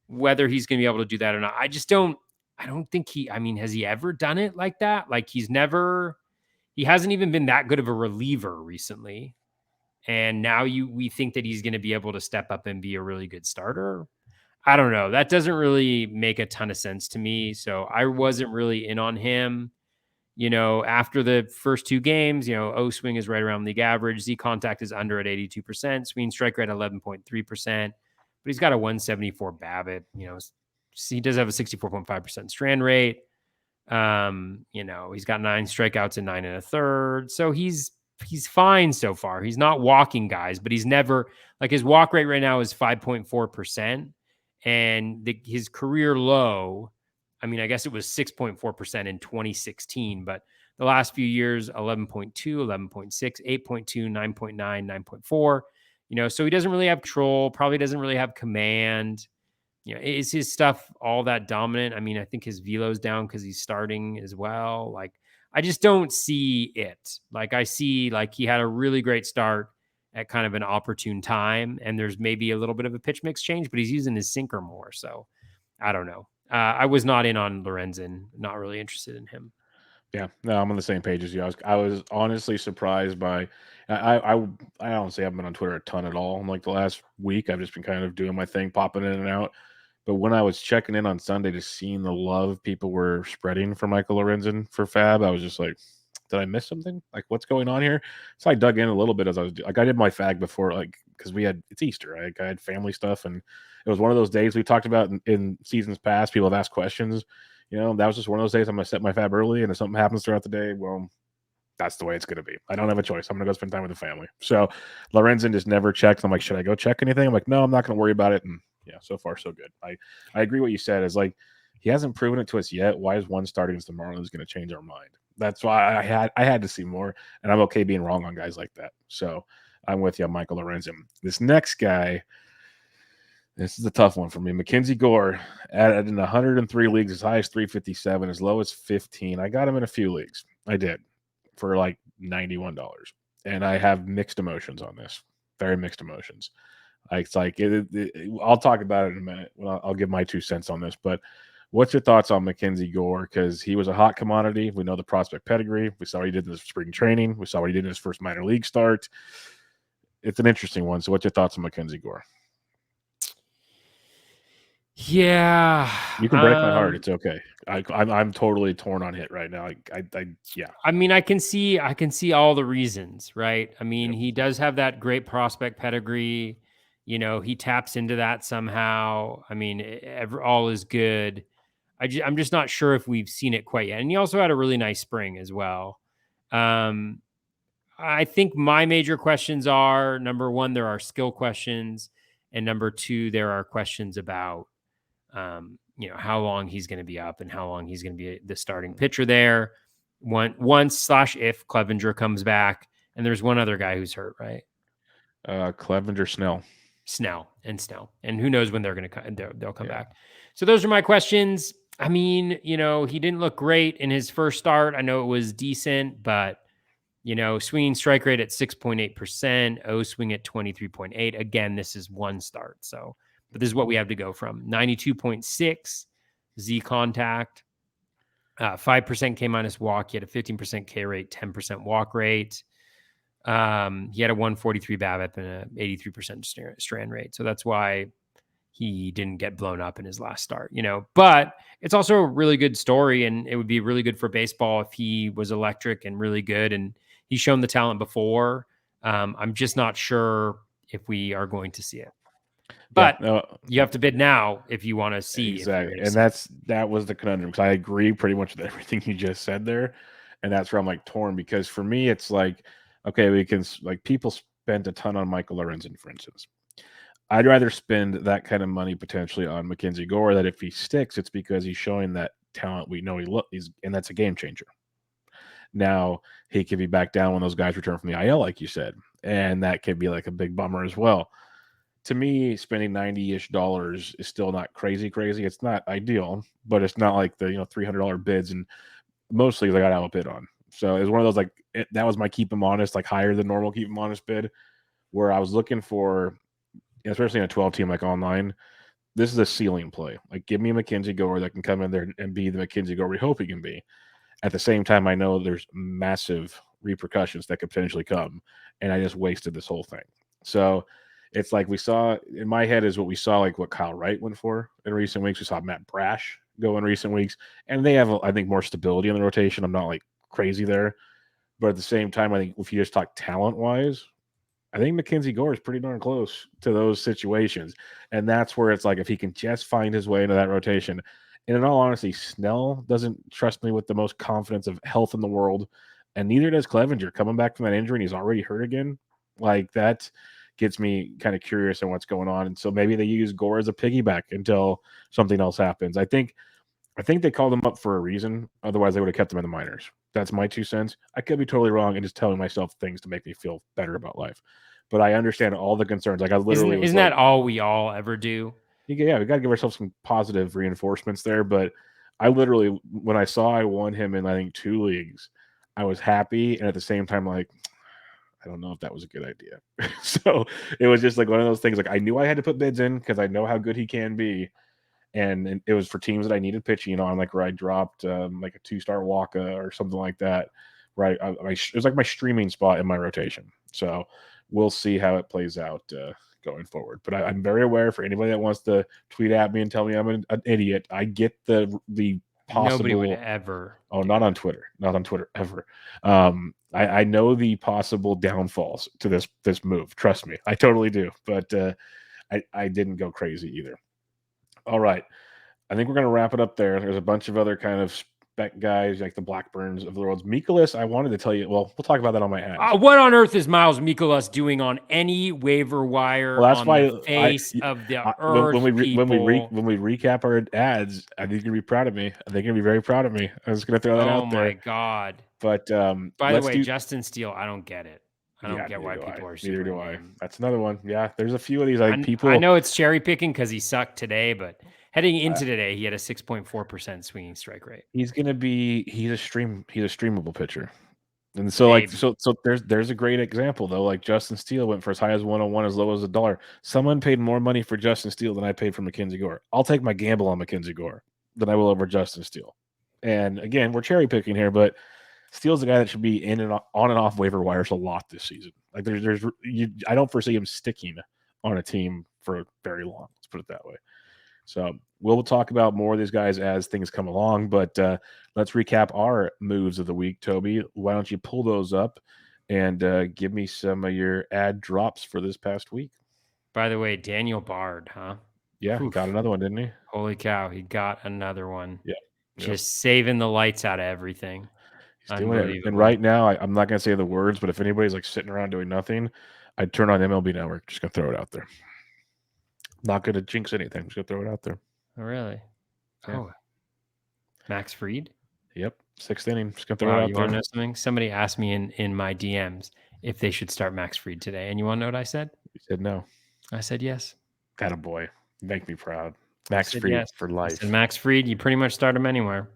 Whether he's going to be able to do that or not, I don't think has he ever done it like that? Like he hasn't even been that good of a reliever recently. And now we think that he's going to be able to step up and be a really good starter. I don't know. That doesn't really make a ton of sense to me. So I wasn't really in on him. After the first 2 games, O swing is right around league average. Z contact is under at 82%. Swing strike rate 11.3%. But he's got a 174 BABIP. He does have a 64.5% strand rate. He's got 9 strikeouts and 9 1/3. So he's fine so far. He's not walking guys, but he's never, like, his walk rate right now is 5.4%. And his career low, I guess it was 6.4% in 2016, but the last few years, 11.2, 11.6, 8.2, 9.9, 9.4. So he doesn't really have control, probably doesn't really have command. Is his stuff all that dominant? I think his velo's down because he's starting as well. Like, I just don't see it. Like, I see, like, he had a really great start at kind of an opportune time, and there's maybe a little bit of a pitch mix change, but he's using his sinker more. So I don't know. I was not in on Lorenzen, not really interested in him. Yeah, no, I'm on the same page as you. I was honestly surprised by. I honestly haven't been on Twitter a ton at all. Like the last week, I've just been kind of doing my thing, popping in and out. But when I was checking in on Sunday to seeing the love people were spreading for Michael Lorenzen for FAAB, I was just like, did I miss something? Like, what's going on here? So I dug in a little bit as I was like, I did my FAAB before, like, because it's Easter, right? I had family stuff, and it was one of those days we talked about in seasons past. People have asked questions. That was just one of those days I'm going to set my FAAB early, and if something happens throughout the day, well, that's the way it's going to be. I don't have a choice. I'm going to go spend time with the family. So Lorenzen just never checked. I'm like, should I go check anything? I'm like, no, I'm not going to worry about it. And yeah, so far so good. I agree what you said is like, he hasn't proven it to us yet. Why is one start against the Marlins going to change our mind? That's why I had to see more, and I'm okay being wrong on guys like that. So I'm with you, Michael Lorenzen. This next guy, this is a tough one for me. Mackenzie Gore, added in 103 leagues, as high as 357, as low as 15. I got him in a few leagues. I did for like $91, and I have mixed emotions on this. Very mixed emotions. It's like I'll talk about it in a minute. I'll give my 2 cents on this, but what's your thoughts on Mackenzie Gore? Because he was a hot commodity. We know the prospect pedigree. We saw what he did in his spring training. We saw what he did in his first minor league start. It's an interesting one. So what's your thoughts on Mackenzie Gore? Yeah. You can break my heart. It's okay. I'm totally torn on hit right now. Yeah. I mean, I can see all the reasons, right? I mean, he does have that great prospect pedigree. You know, he taps into that somehow. I mean, all is good. I'm just not sure if we've seen it quite yet. And he also had a really nice spring as well. I think my major questions are, number one, there are skill questions, and number two, there are questions about, how long he's going to be up and how long he's going to be the starting pitcher there. Once/if Clevenger comes back, and there's one other guy who's hurt, right? Clevenger, Snell, and who knows when they're going to they'll come back. So those are my questions. I mean, he didn't look great in his first start. I know it was decent, but swinging strike rate at 6.8%, O swing at 23.8. Again, this is one start. So, but this is what we have to go from. 92.6 Z contact, 5% K minus walk. He had a 15% K rate, 10% walk rate. He had a 143 BABIP and a 83% strand rate. So that's why he didn't get blown up in his last start, but it's also a really good story, and it would be really good for baseball if he was electric and really good. And he's shown the talent before. I'm just not sure if we are going to see it, but you have to bid now if you want to see. Exactly. And that was the conundrum, because I agree pretty much with everything you just said there. And that's where I'm like torn, because for me, it's like, okay, we can, like, people spent a ton on Michael Lorenzen, for instance. I'd rather spend that kind of money potentially on Mackenzie Gore, that if he sticks, it's because he's showing that talent we know and that's a game changer. Now, he could be back down when those guys return from the IL, like you said, and that could be like a big bummer as well. To me, spending $90-ish is still not crazy. It's not ideal, but it's not like the $300 bids, and mostly I got outbid on. So it's one of those, that was my keep him honest, like higher than normal keep him honest bid, where I was looking for, especially in a 12 team like online, this is a ceiling play. Like, give me a Mackenzie Gore that can come in there and be the Mackenzie Gore we hope he can be. At the same time, I know there's massive repercussions that could potentially come, and I just wasted this whole thing. So it's like we saw, in my head, is what we saw, like what Kyle Wright went for in recent weeks. We saw Matt Brash go in recent weeks, and they have, I think, more stability in the rotation. I'm not like crazy there, but at the same time, I think if you just talk talent-wise, I think Mackenzie Gore is pretty darn close to those situations. And that's where it's like, if he can just find his way into that rotation. And in all honesty, Snell doesn't trust me with the most confidence of health in the world. And neither does Clevenger, coming back from that injury, and he's already hurt again. Like, that gets me kind of curious on what's going on. And so maybe they use Gore as a piggyback until something else happens. I think they called him up for a reason. Otherwise, they would have kept him in the minors. That's my 2 cents. I could be totally wrong and just telling myself things to make me feel better about life. But I understand all the concerns. Like, I literally isn't that all we all ever do? Yeah, we got to give ourselves some positive reinforcements there. But I literally, when I saw I won him in, I think, 2 leagues, I was happy, and at the same time, like, I don't know if that was a good idea. So it was just like one of those things. Like, I knew I had to put bids in because I know how good he can be. And it was for teams that I needed pitching on, like where I dropped like a 2-star Waka or something like that. Right, it was like my streaming spot in my rotation. So we'll see how it plays out going forward. But I'm very aware, for anybody that wants to tweet at me and tell me I'm an idiot, I get the possible. Nobody would ever. Not on Twitter ever. I know the possible downfalls to this move. Trust me, I totally do. But I didn't go crazy either. All right. I think we're going to wrap it up there. There's a bunch of other kind of bet guys like the Blackburns of the world. Mikolas, I wanted to tell you. Well, we'll talk about that on my ads. What on earth is Miles Mikolas doing on any waiver wire Well, that's on why the face of the earth, when we recap our ads, I think you're gonna be proud of me. I think you're gonna be very proud of me. I was gonna throw that out there. Oh my god! But By the way, Justin Steele, I don't get it. I don't get why people are neither do suing I. him. That's another one. Yeah, there's a few of these people. I know it's cherry picking because he sucked today, but heading into today, he had a 6.4% swinging strike rate. He's a streamable pitcher. And so maybe. so there's a great example though. Like Justin Steele went for as high as 101, as low as $1. Someone paid more money for Justin Steele than I paid for Mackenzie Gore. I'll take my gamble on Mackenzie Gore than I will over Justin Steele. And again, we're cherry picking here, but Steele's the guy that should be in and on and off waiver wires a lot this season. Like I don't foresee him sticking on a team for very long. Let's put it that way. So we'll talk about more of these guys as things come along, but let's recap our moves of the week. Toby, why don't you pull those up and give me some of your ad drops for this past week? By the way, Daniel Bard, huh? Yeah, he got another one, didn't he? Holy cow, he got another one. Yeah. Just saving the lights out of everything. He's doing it. And right now, I'm not going to say the words, but if anybody's like sitting around doing nothing, I'd turn on MLB Network. Just going to throw it out there. Not going to jinx anything. Just going to throw it out there. Oh, really? Yeah. Oh. Max Fried? Yep. 6th inning. Just going to throw it out you there. Want to know something? Somebody asked me in my DMs if they should start Max Fried today. And you want to know what I said? You said no. I said yes. Attaboy. Make me proud. Max Fried for life. I said, Max Fried, you pretty much start him anywhere.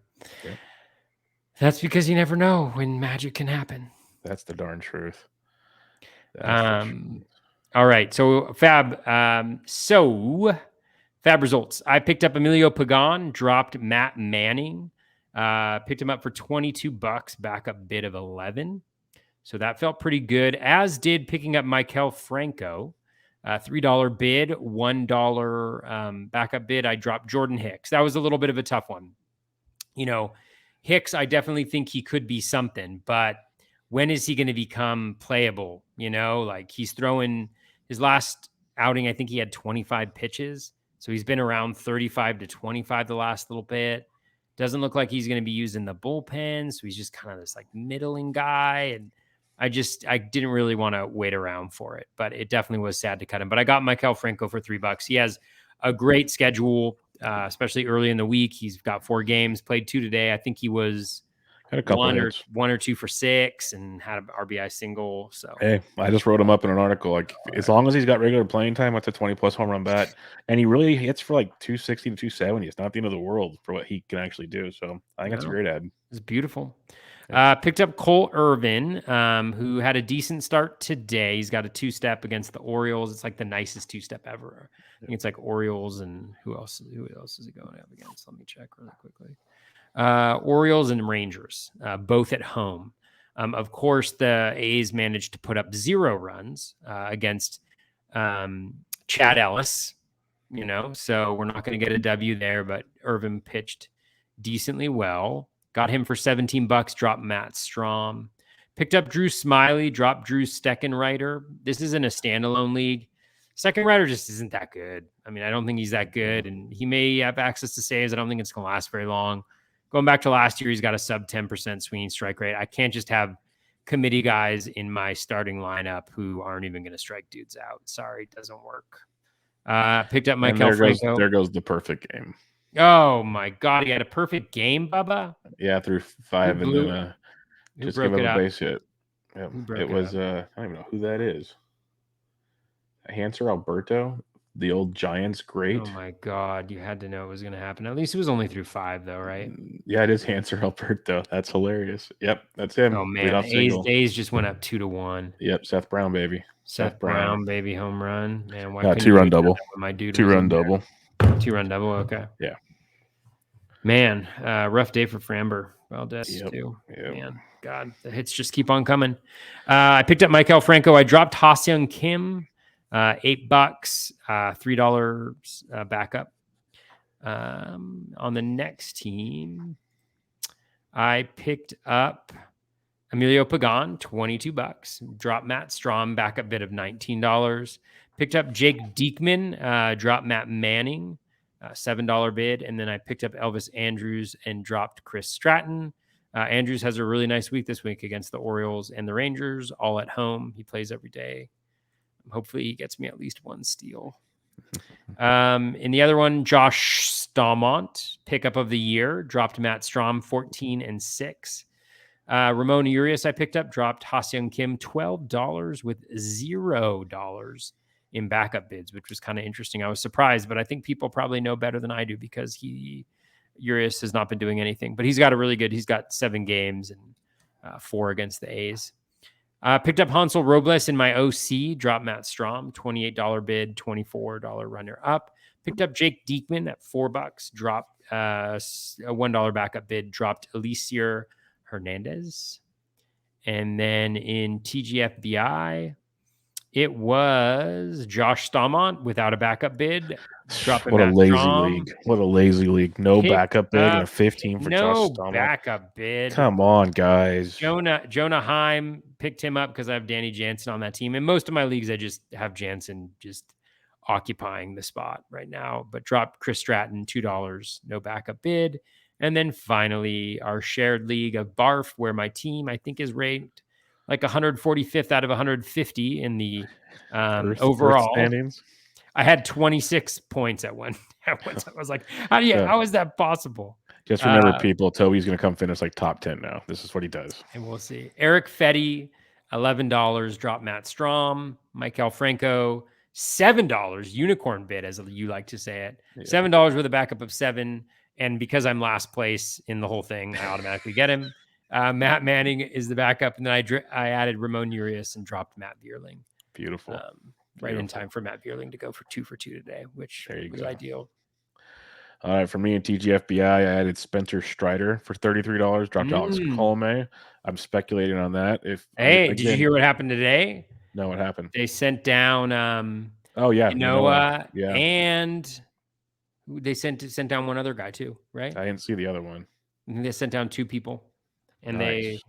Yeah. That's because you never know when magic can happen. That's the darn truth. All right. So FAAB. FAAB results. I picked up Emilio Pagan, dropped Matt Manning, picked him up for $22, backup bid of 11. So that felt pretty good, as did picking up Maikel Franco, $3 bid, $1 backup bid. I dropped Jordan Hicks. That was a little bit of a tough one. You know, Hicks, I definitely think he could be something, but when is he going to become playable? You know, like he's throwing his last outing, I think he had 25 pitches. So he's been around 35 to 25 the last little bit. Doesn't look like he's going to be using the bullpen. So he's just kind of this like middling guy. And I didn't really want to wait around for it, but it definitely was sad to cut him. But I got Maikel Franco for $3. He has a great schedule, especially early in the week. He's got 4 games, played 2 today. I think he was had a couple one or 2 for 6 and had an RBI single. So hey, I just wrote him up in an article. Like as long as he's got regular playing time with the 20+ home run bat, and he really hits for like 260 to 270. It's not the end of the world for what he can actually do. So I think that's a great ad. It's beautiful. Picked up Cole Irvin, who had a decent start today. He's got a 2-step against the Orioles. It's like the nicest 2-step ever. I think it's like Orioles and who else is it going up against? Let me check really quickly. Orioles and Rangers, both at home. Of course, the A's managed to put up 0 runs against Chad Ellis, so we're not going to get a W there, but Irvin pitched decently well. Got him for $17, dropped Matt Strom. Picked up Drew Smiley, dropped Drew Steckenrider. This isn't a standalone league. Steckenrider just isn't that good. I mean, I don't think he's that good, and he may have access to saves. I don't think it's going to last very long. Going back to last year, he's got a sub 10% swinging strike rate. I can't just have committee guys in my starting lineup who aren't even going to strike dudes out. Sorry, it doesn't work. Picked up Maikel Franco. There goes the perfect game. Oh, my God. He had a perfect game, Bubba? Yeah, through 5 and then just give him a base hit. Yeah, it was, I don't even know who that is. Hanser Alberto, the old Giants great. Oh, my God. You had to know it was going to happen. At least it was only through 5, though, right? Yeah, it is Hanser Alberto. That's hilarious. Yep, that's him. Oh, man. A's just went up 2-1. Yep, Seth Brown, baby. Seth Brown, baby, home run. Man, why 2-run double. My dude 2-run double. 2-run double, okay. Yeah. Man, rough day for Framber Valdez, too. Yep. Man, God, the hits just keep on coming. I picked up Maikel Franco. I dropped Ha-Seong Kim, $8, $3 backup. On the next team, I picked up Emilio Pagan, $22. Dropped Matt Strom, backup bid of $19. Picked up Jake Diekman, dropped Matt Manning, $7 bid. And then I picked up Elvis Andrews and dropped Chris Stratton. Andrews has a really nice week this week against the Orioles and the Rangers, all at home. He plays every day. Hopefully he gets me at least one steal. In the other one, Josh Stalmont, pickup of the year, dropped Matt Strom 14 and 6. Ramon Urias I picked up, dropped Ha-Seong Kim $12 with $0 in backup bids, which was kind of interesting. I was surprised, but I think people probably know better than I do because Urias has not been doing anything, but he's got 7 games and 4 against the A's. Picked up Hansel Robles in my OC, dropped Matt Strom, $28 bid, $24 runner up. Picked up Jake Diekman at $4, dropped a $1 backup bid, dropped Elisier Hernandez. And then in TGFBI, it was Josh Stalmont without a backup bid. What a lazy league. What a lazy league. No backup bid and a 15 for Josh Stalmont. No backup bid. Come on, guys. Jonah Heim, picked him up because I have Danny Jansen on that team. In most of my leagues, I just have Jansen just occupying the spot right now. But dropped Chris Stratton, $2, no backup bid. And then finally, our shared league of Barf, where my team, I think, is ranked like 145th out of 150 in the overall standings. I had 26 points at one. I was like, how is that possible? Just remember, people, Toby's going to come finish like top 10 now. This is what he does. And we'll see. Eric Fetty, $11, dropped Matt Strom. Michael Franco, $7, unicorn bid, as you like to say it. Yeah. $7 with a backup of 7. And because I'm last place in the whole thing, I automatically get him. Matt Manning is the backup. And then I added Ramon Urias and dropped Matt Bierling. Beautiful. Right in time for Matt Bierling to go for 2 for 2 today, which was ideal. All right, for me in TGFBI, I added Spencer Strider for $33. Dropped Alex Colome. I'm speculating on that. Did you hear what happened today? No, what happened? They sent down Noah, and they sent down one other guy too, right? I didn't see the other one. They sent down 2 people, and nice.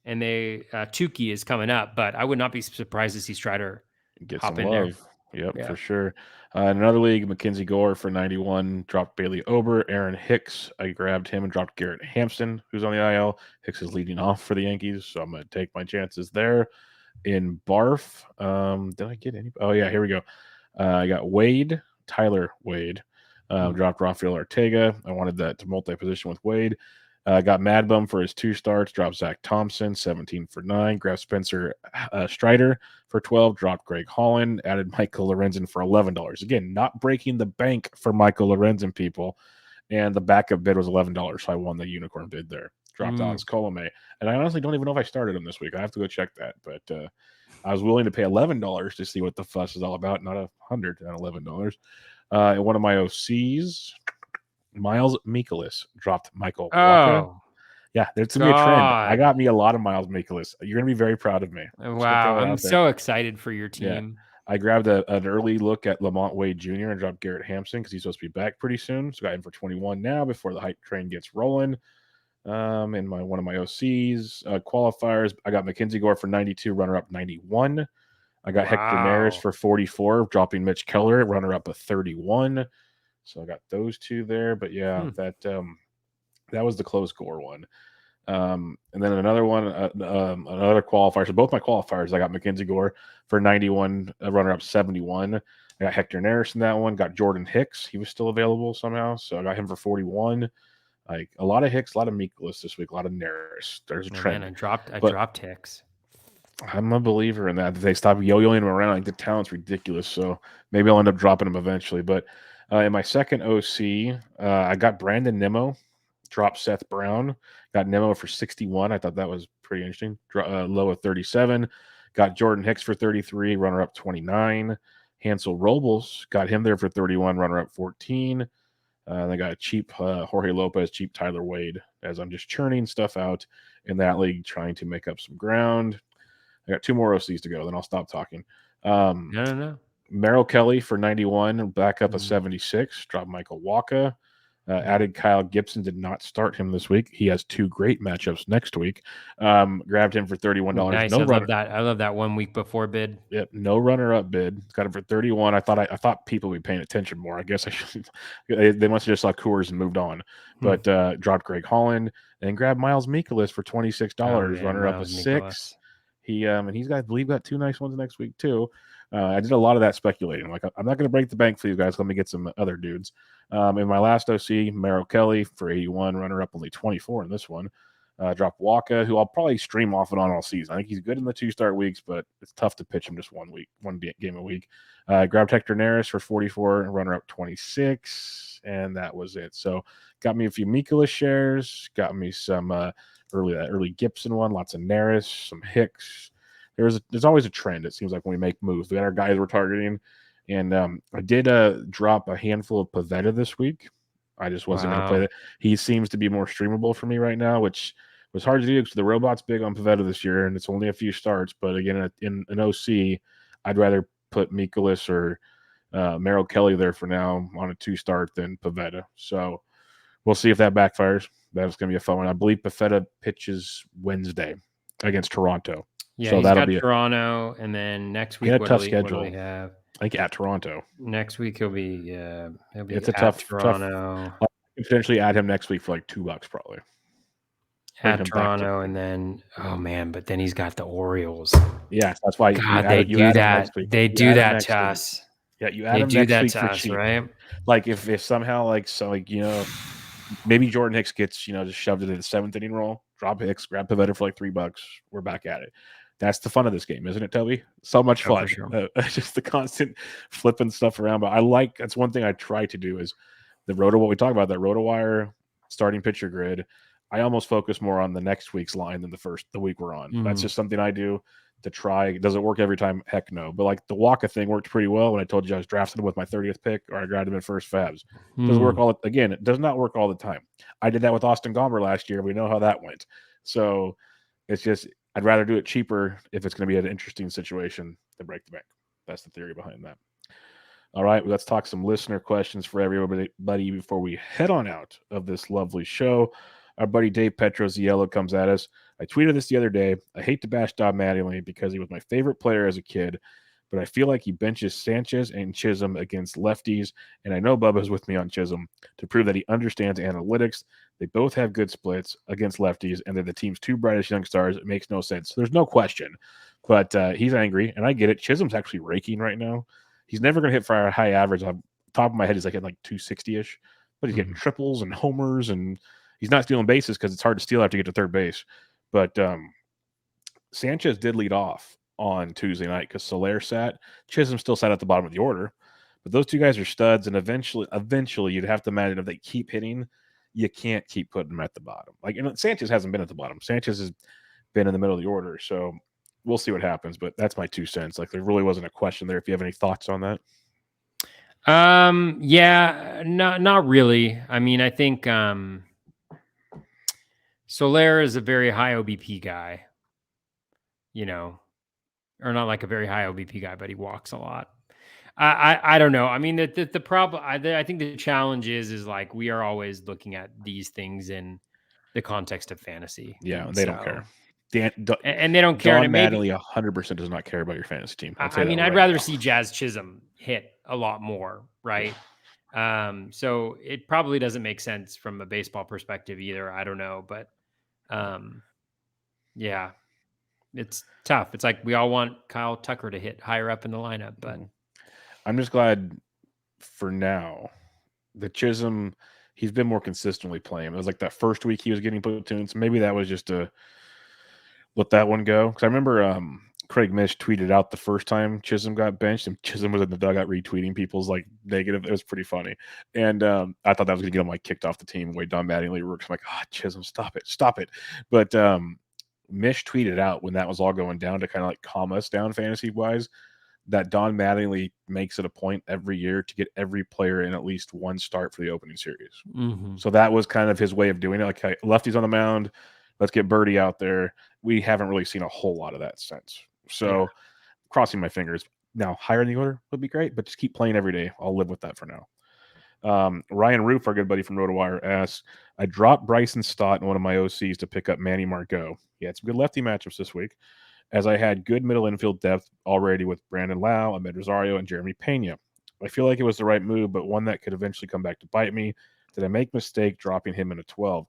they Tukey is coming up, but I would not be surprised to see Strider get some love. Yep, for sure. In another league, Mackenzie Gore for 91, dropped Bailey Ober. Aaron Hicks, I grabbed him and dropped Garrett Hampson, who's on the IL. Hicks is leading off for the Yankees, so I'm going to take my chances there. In Barf, did I get any? Oh, yeah, here we go. I got Tyler Wade, dropped Rafael Ortega. I wanted that to multi-position with Wade. Got Mad Bum for his 2 starts, dropped Zach Thompson, 17 for 9, grabbed Spencer Strider for 12, dropped Greg Holland, added Michael Lorenzen for $11. Again, not breaking the bank for Michael Lorenzen, people. And the backup bid was $11, so I won the unicorn bid there. Dropped Alex Colome. And I honestly don't even know if I started him this week. I have to go check that. But I was willing to pay $11 to see what the fuss is all about, not $100 and $11. And one of my OCs, Miles Mikolas, dropped Michael Walker. Yeah, there's going to be a trend. I got me a lot of Miles Mikolas. You're going to be very proud of me. Wow, I'm so excited for your team. Yeah. I grabbed an early look at Lamont Wade Jr. and dropped Garrett Hampson because he's supposed to be back pretty soon. So got him for 21 now before the hype train gets rolling. In one of my OCs qualifiers, I got Mackenzie Gore for 92, runner-up 91. I got Hector Neris for 44, dropping Mitch Keller, runner-up of 31. So I got those 2 there, but that was the close Gore one. And then another one, another qualifier. So both my qualifiers, I got Mackenzie Gore for 91, runner-up 71. I got Hector Neris in that one. Got Jordan Hicks. He was still available somehow, so I got him for 41. Like a lot of Hicks, a lot of Mikolas this week, a lot of Neris. There's a trend. Man, I dropped Hicks. I'm a believer in that. They stop yo-yoing him around. Like the talent's ridiculous, so maybe I'll end up dropping him eventually. But in my second OC, I got Brandon Nimmo, dropped Seth Brown, got Nimmo for 61. I thought that was pretty interesting. Low of 37. Got Jordan Hicks for 33, runner-up 29. Hansel Robles, got him there for 31, runner-up 14. They got a cheap Jorge Lopez, cheap Tyler Wade, as I'm just churning stuff out in that league, trying to make up some ground. I got 2 more OCs to go, then I'll stop talking. No. Merrill Kelly for 91, back up a 76, dropped Michael Walker. Added Kyle Gibson, did not start him this week. He has 2 great matchups next week. Grabbed him for $31. Nice. No I run. love that. I love that 1 week before bid. Yep, no runner-up bid. Got him for 31. I thought people would be paying attention more. I guess I should. They must have just saw Coors and moved on. But dropped Greg Holland and grabbed Miles Mikolas for $26. Runner-up of 6. And he's got, I believe, got 2 nice ones next week too. I did a lot of that speculating. Like, I'm not going to break the bank for you guys. Let me get some other dudes. In my last OC, Merrill Kelly for 81, runner-up only 24 in this one. Dropped Waka, who I'll probably stream off and on all season. I think he's good in the 2-start weeks, but it's tough to pitch him just one game a week. Grabbed Hector Neris for 44, runner-up 26, and that was it. So got me a few Mikolas shares, got me some early Gibson one, lots of Neris, some Hicks. There's always a trend, it seems like, when we make moves. We got our guys we're targeting, and I did drop a handful of Pavetta this week. I just wasn't going to play that. He seems to be more streamable for me right now, which was hard to do because the robot's big on Pavetta this year, and it's only a few starts. But again, in an OC, I'd rather put Mikolas or Merrill Kelly there for now on a 2-start than Pavetta. So we'll see if that backfires. That's going to be a fun one. I believe Pavetta pitches Wednesday against Toronto. Yeah, so he's that'll got be Toronto, and then next week, a tough schedule. What do we have? I think at Toronto. Next week he'll be it's a tough Toronto. I can potentially add him next week for like $2 probably. At Toronto, and then but then he's got the Orioles. Yeah, that's why. God, they do that. They do that to us. Yeah, you add him next week for cheap, right? Like if somehow maybe Jordan Hicks gets just shoved into the 7th inning role, drop Hicks, grab Pavetta for like $3, we're back at it. That's the fun of this game, isn't it, Toby? So much fun. Sure. Just the constant flipping stuff around. But that's one thing I try to do is what we talk about, that RotoWire starting pitcher grid. I almost focus more on the next week's line than the week we're on. That's just something I do to try. Does it work every time? Heck no. But like the Waka thing worked pretty well when I told you I was drafting him with my 30th pick, or I grabbed him in first FAABs. Doesn't work it does not work all the time. I did that with Austin Gomber last year. We know how that went. So it's just, I'd rather do it cheaper if it's going to be an interesting situation than break the bank. That's the theory behind that. All right, let's talk some listener questions for everybody before we head on out of this lovely show. Our buddy Dave Petroziello comes at us. I tweeted this the other day. I hate to bash Don Mattingly because he was my favorite player as a kid, but I feel like he benches Sanchez and Chisholm against lefties, and I know Bubba's with me on Chisholm to prove that he understands analytics. They both have good splits against lefties, and they're the team's 2 brightest young stars. It makes no sense. There's no question, but he's angry, and I get it. Chisholm's actually raking right now. He's never going to hit for a high average. On top of my head, he's like at like 260-ish, but he's getting triples and homers, and he's not stealing bases because it's hard to steal after you get to third base. But Sanchez did lead off on Tuesday night because Soler sat. Chisholm still sat at the bottom of the order. But those 2 guys are studs, and eventually you'd have to imagine if they keep hitting, you can't keep putting them at the bottom. Sanchez hasn't been at the bottom. Sanchez has been in the middle of the order. So we'll see what happens. But that's my 2 cents. Like, there really wasn't a question there. If you have any thoughts on that. Yeah, not really. I mean, I think Soler is a very high OBP guy, or not like a very high OBP guy, but he walks a lot. I don't know. I mean, the problem, I think the challenge is like, we are always looking at these things in the context of fantasy. Yeah, they don't care. And they don't care. Don Mattingly 100% does not care about your fantasy team. I'd rather see Jazz Chisholm hit a lot more, right? So it probably doesn't make sense from a baseball perspective either. I don't know, but yeah, it's tough. It's like we all want Kyle Tucker to hit higher up in the lineup, but I'm just glad for now that Chisholm, he's been more consistently playing. It was like that first week he was getting platoons. Maybe that was just to let that one go. Because I remember Craig Mish tweeted out the first time Chisholm got benched, and Chisholm was in the dugout retweeting people's like negative. It was pretty funny. And I thought that was going to get him like kicked off the team the way Don Mattingly works. I'm like, Chisholm, stop it. But Mish tweeted out when that was all going down to kind of like calm us down fantasy-wise, that Don Mattingly makes it a point every year to get every player in at least 1 start for the opening series. So that was kind of his way of doing it. Like, hey, lefty's on the mound, let's get Birdie out there. We haven't really seen a whole lot of that since. So crossing my fingers. Now, higher in the order would be great, but just keep playing every day. I'll live with that for now. Ryan Roof, our good buddy from RotoWire, asks, I dropped Bryson Stott in one of my OCs to pick up Manny Margot. He had some good lefty matchups this week, as I had good middle infield depth already with Brandon Lau, Ahmed Rosario, and Jeremy Pena. I feel like it was the right move, but one that could eventually come back to bite me. Did I make a mistake dropping him in a 12?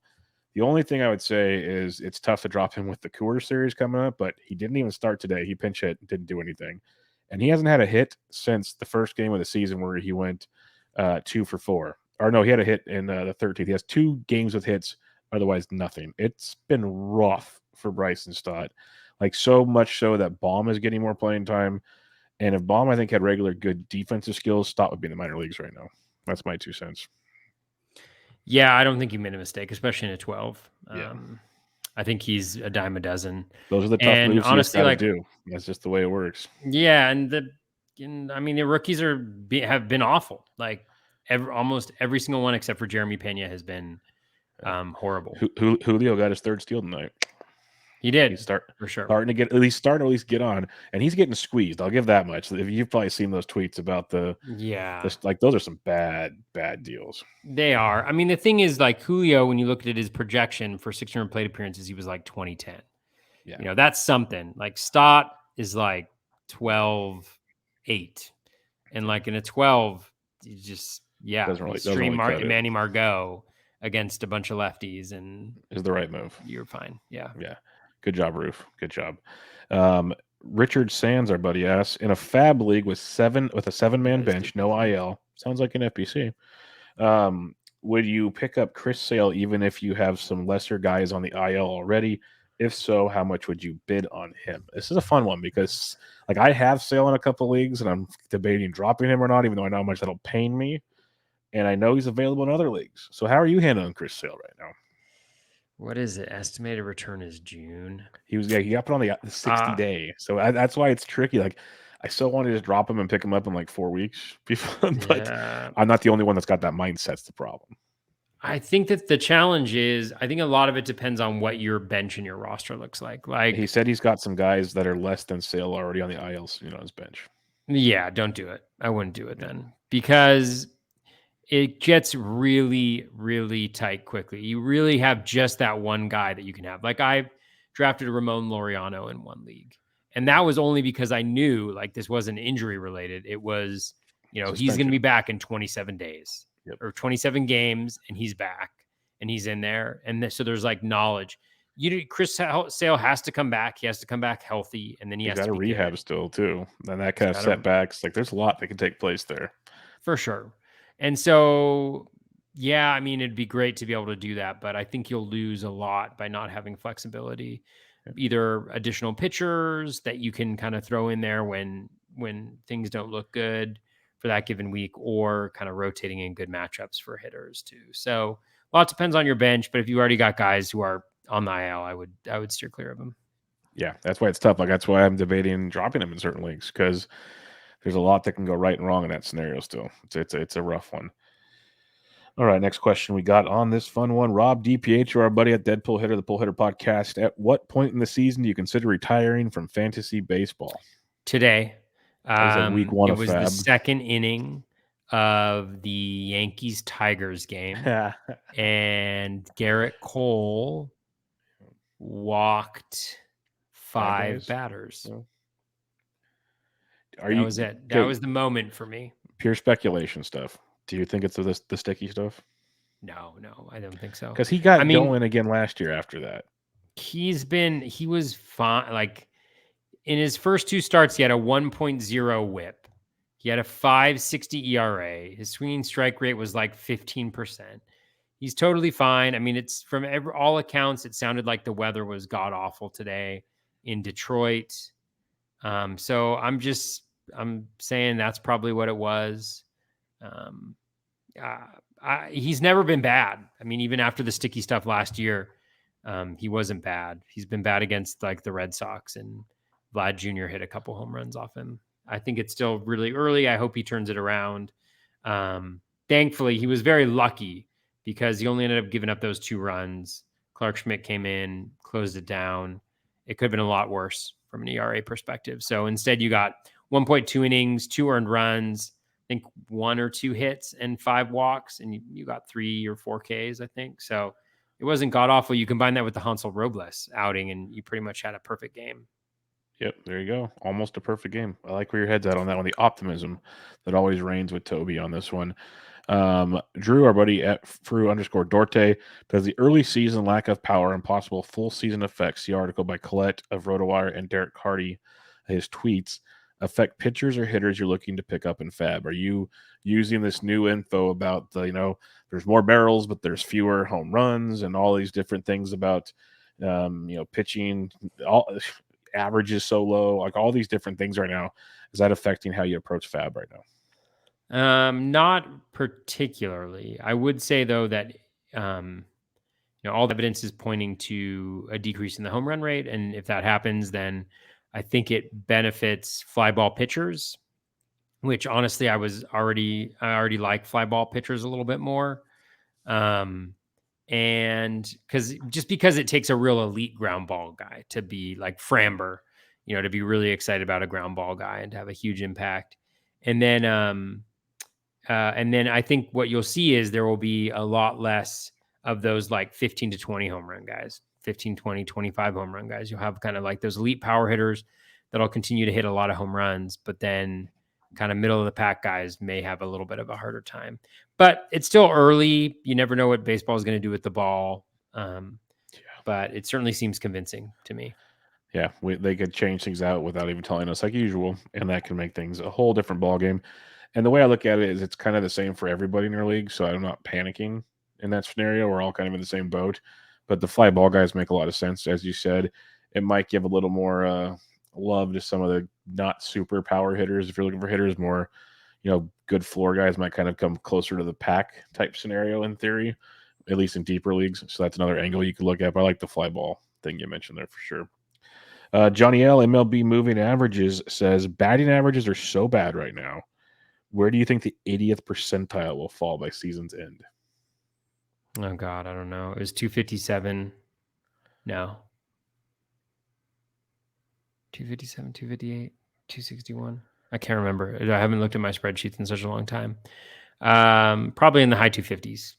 The only thing I would say is it's tough to drop him with the Coors series coming up, but he didn't even start today. He pinch hit, didn't do anything. And he hasn't had a hit since the first game of the season where he went 2 for 4. Or no, he had a hit in the 13th. He has 2 games with hits, otherwise nothing. It's been rough for Bryson Stott. Like, so much so that Baum is getting more playing time. And if Baum, I think, had regular good defensive skills, Stott would be in the minor leagues right now. That's my 2 cents. Yeah, I don't think you made a mistake, especially in a 12. Yeah. I think he's a dime a dozen. Those are the tough And moves honestly, you just got to do. That's just the way it works. Yeah, and the rookies have been awful. Like almost every single one except for Jeremy Pena has been horrible. Julio got his 3rd steal tonight. He did, He's for sure. Starting to at least get on, and he's getting squeezed. I'll give that much. If you've probably seen those tweets about those are some bad deals. They are. I mean, the thing is, like Julio, when you looked at his projection for 600 plate appearances, he was like 2010. Yeah, that's something. Like Stott is like 12-8, and like in a 12, you just stream Manny Margot against a bunch of lefties, and is the right move. You're fine. Yeah. Good job, Roof. Good job. Richard Sands, our buddy, asks, in a FAAB league with a 7-man bench, no IL, sounds like an FPC. Would you pick up Chris Sale even if you have some lesser guys on the IL already? If so, how much would you bid on him? This is a fun one because, like, I have Sale in a couple leagues, and I'm debating dropping him or not, even though I know how much that'll pain me, and I know he's available in other leagues. So, how are you handling Chris Sale right now? What is it? Estimated return is June. He got put on the 60 day, so that's why it's tricky. Like, I still want to just drop him and pick him up in like 4 weeks, but I'm not the only one that's got that mindset. That's the problem. I think that the challenge is, I think a lot of it depends on what your bench and your roster looks like. Like he said, he's got some guys that are less than Sale already on the ILs, on his bench. Yeah, don't do it. I wouldn't do it then because it gets really, really tight quickly. You really have just that one guy that you can have. Like I drafted Ramon Laureano in one league, and that was only because I knew like this wasn't injury related. It was, he's going to be back in 27 days or 27 games, and he's back and he's in there. And so there's like knowledge. Chris Sale has to come back. He has to come back healthy, and then he has got to rehab still too. And that kind of setbacks. Like there's a lot that can take place there for sure. And so, yeah, I mean, it'd be great to be able to do that, but I think you'll lose a lot by not having flexibility. Either additional pitchers that you can kind of throw in there when things don't look good for that given week, or kind of rotating in good matchups for hitters too. So a lot depends on your bench, but if you already got guys who are on the IL, I would steer clear of them. Yeah, that's why it's tough. Like that's why I'm debating dropping them in certain leagues because there's a lot that can go right and wrong in that scenario still. It's a rough one. All right, next question we got on this fun one. Rob DPH, our buddy at Deadpool Hitter, the Pull Hitter podcast. At what point in the season do you consider retiring from fantasy baseball? Today. Week 1 it of was FAAB. The second inning of the Yankees-Tigers game. And Garrett Cole walked 5 batters. Yeah. That was it. That was the moment for me. Pure speculation stuff. Do you think it's the sticky stuff? No, I don't think so. Because he got going again last year after that. He was fine. Like in his first 2 starts, he had a 1.0 whip. He had a 5.60 ERA. His swinging strike rate was like 15%. He's totally fine. I mean, it's from all accounts, it sounded like the weather was god awful today in Detroit. So I'm saying that's probably what it was. He's never been bad. I mean, even after the sticky stuff last year, he wasn't bad. He's been bad against like the Red Sox, and Vlad Jr. hit a couple home runs off him. I think it's still really early. I hope he turns it around. Thankfully, he was very lucky because he only ended up giving up those 2 runs. Clark Schmidt came in, closed it down. It could have been a lot worse from an ERA perspective. So instead, you got 1.2 innings, 2 earned runs. I think 1 or 2 hits and 5 walks, and you got 3 or 4 Ks, I think. So it wasn't god awful. You combine that with the Hansel Robles outing, and you pretty much had a perfect game. Yep, there you go. Almost a perfect game. I like where your head's at on that one. The optimism that always reigns with Toby on this one. Drew, our buddy at Fru_Dorte, does the early season lack of power and possible full season effects, the article by Colette of RotoWire and Derek Hardy, his tweets, affect pitchers or hitters you're looking to pick up in FAAB? Are you using this new info about the, there's more barrels, but there's fewer home runs and all these different things about, pitching, all averages so low, like all these different things right now? Is that affecting how you approach FAAB right now? Not particularly. I would say though that all the evidence is pointing to a decrease in the home run rate, and if that happens, then I think it benefits fly ball pitchers, which honestly I already like fly ball pitchers a little bit more, and because it takes a real elite ground ball guy to be like Framber, to be really excited about a ground ball guy and to have a huge impact, and then I think what you'll see is there will be a lot less of those like 15 to 20 home run guys, 15, 20, 25 home run guys. You'll have kind of like those elite power hitters that'll continue to hit a lot of home runs, but then kind of middle of the pack guys may have a little bit of a harder time. But it's still early. You never know what baseball is going to do with the ball. But it certainly seems convincing to me. Yeah, they could change things out without even telling us like usual, and that can make things a whole different ballgame. And the way I look at it is it's kind of the same for everybody in our league, so I'm not panicking in that scenario. We're all kind of in the same boat. But the fly ball guys make a lot of sense. As you said, it might give a little more love to some of the not super power hitters. If you're looking for hitters, more, good floor guys might kind of come closer to the pack type scenario in theory, at least in deeper leagues. So that's another angle you could look at. But I like the fly ball thing you mentioned there for sure. Johnny L, MLB Moving Averages, says batting averages are so bad right now. Where do you think the 80th percentile will fall by season's end? Oh, God, I don't know. It was 257. No. 257, 258, 261. I can't remember. I haven't looked at my spreadsheets in such a long time. Probably in the high 250s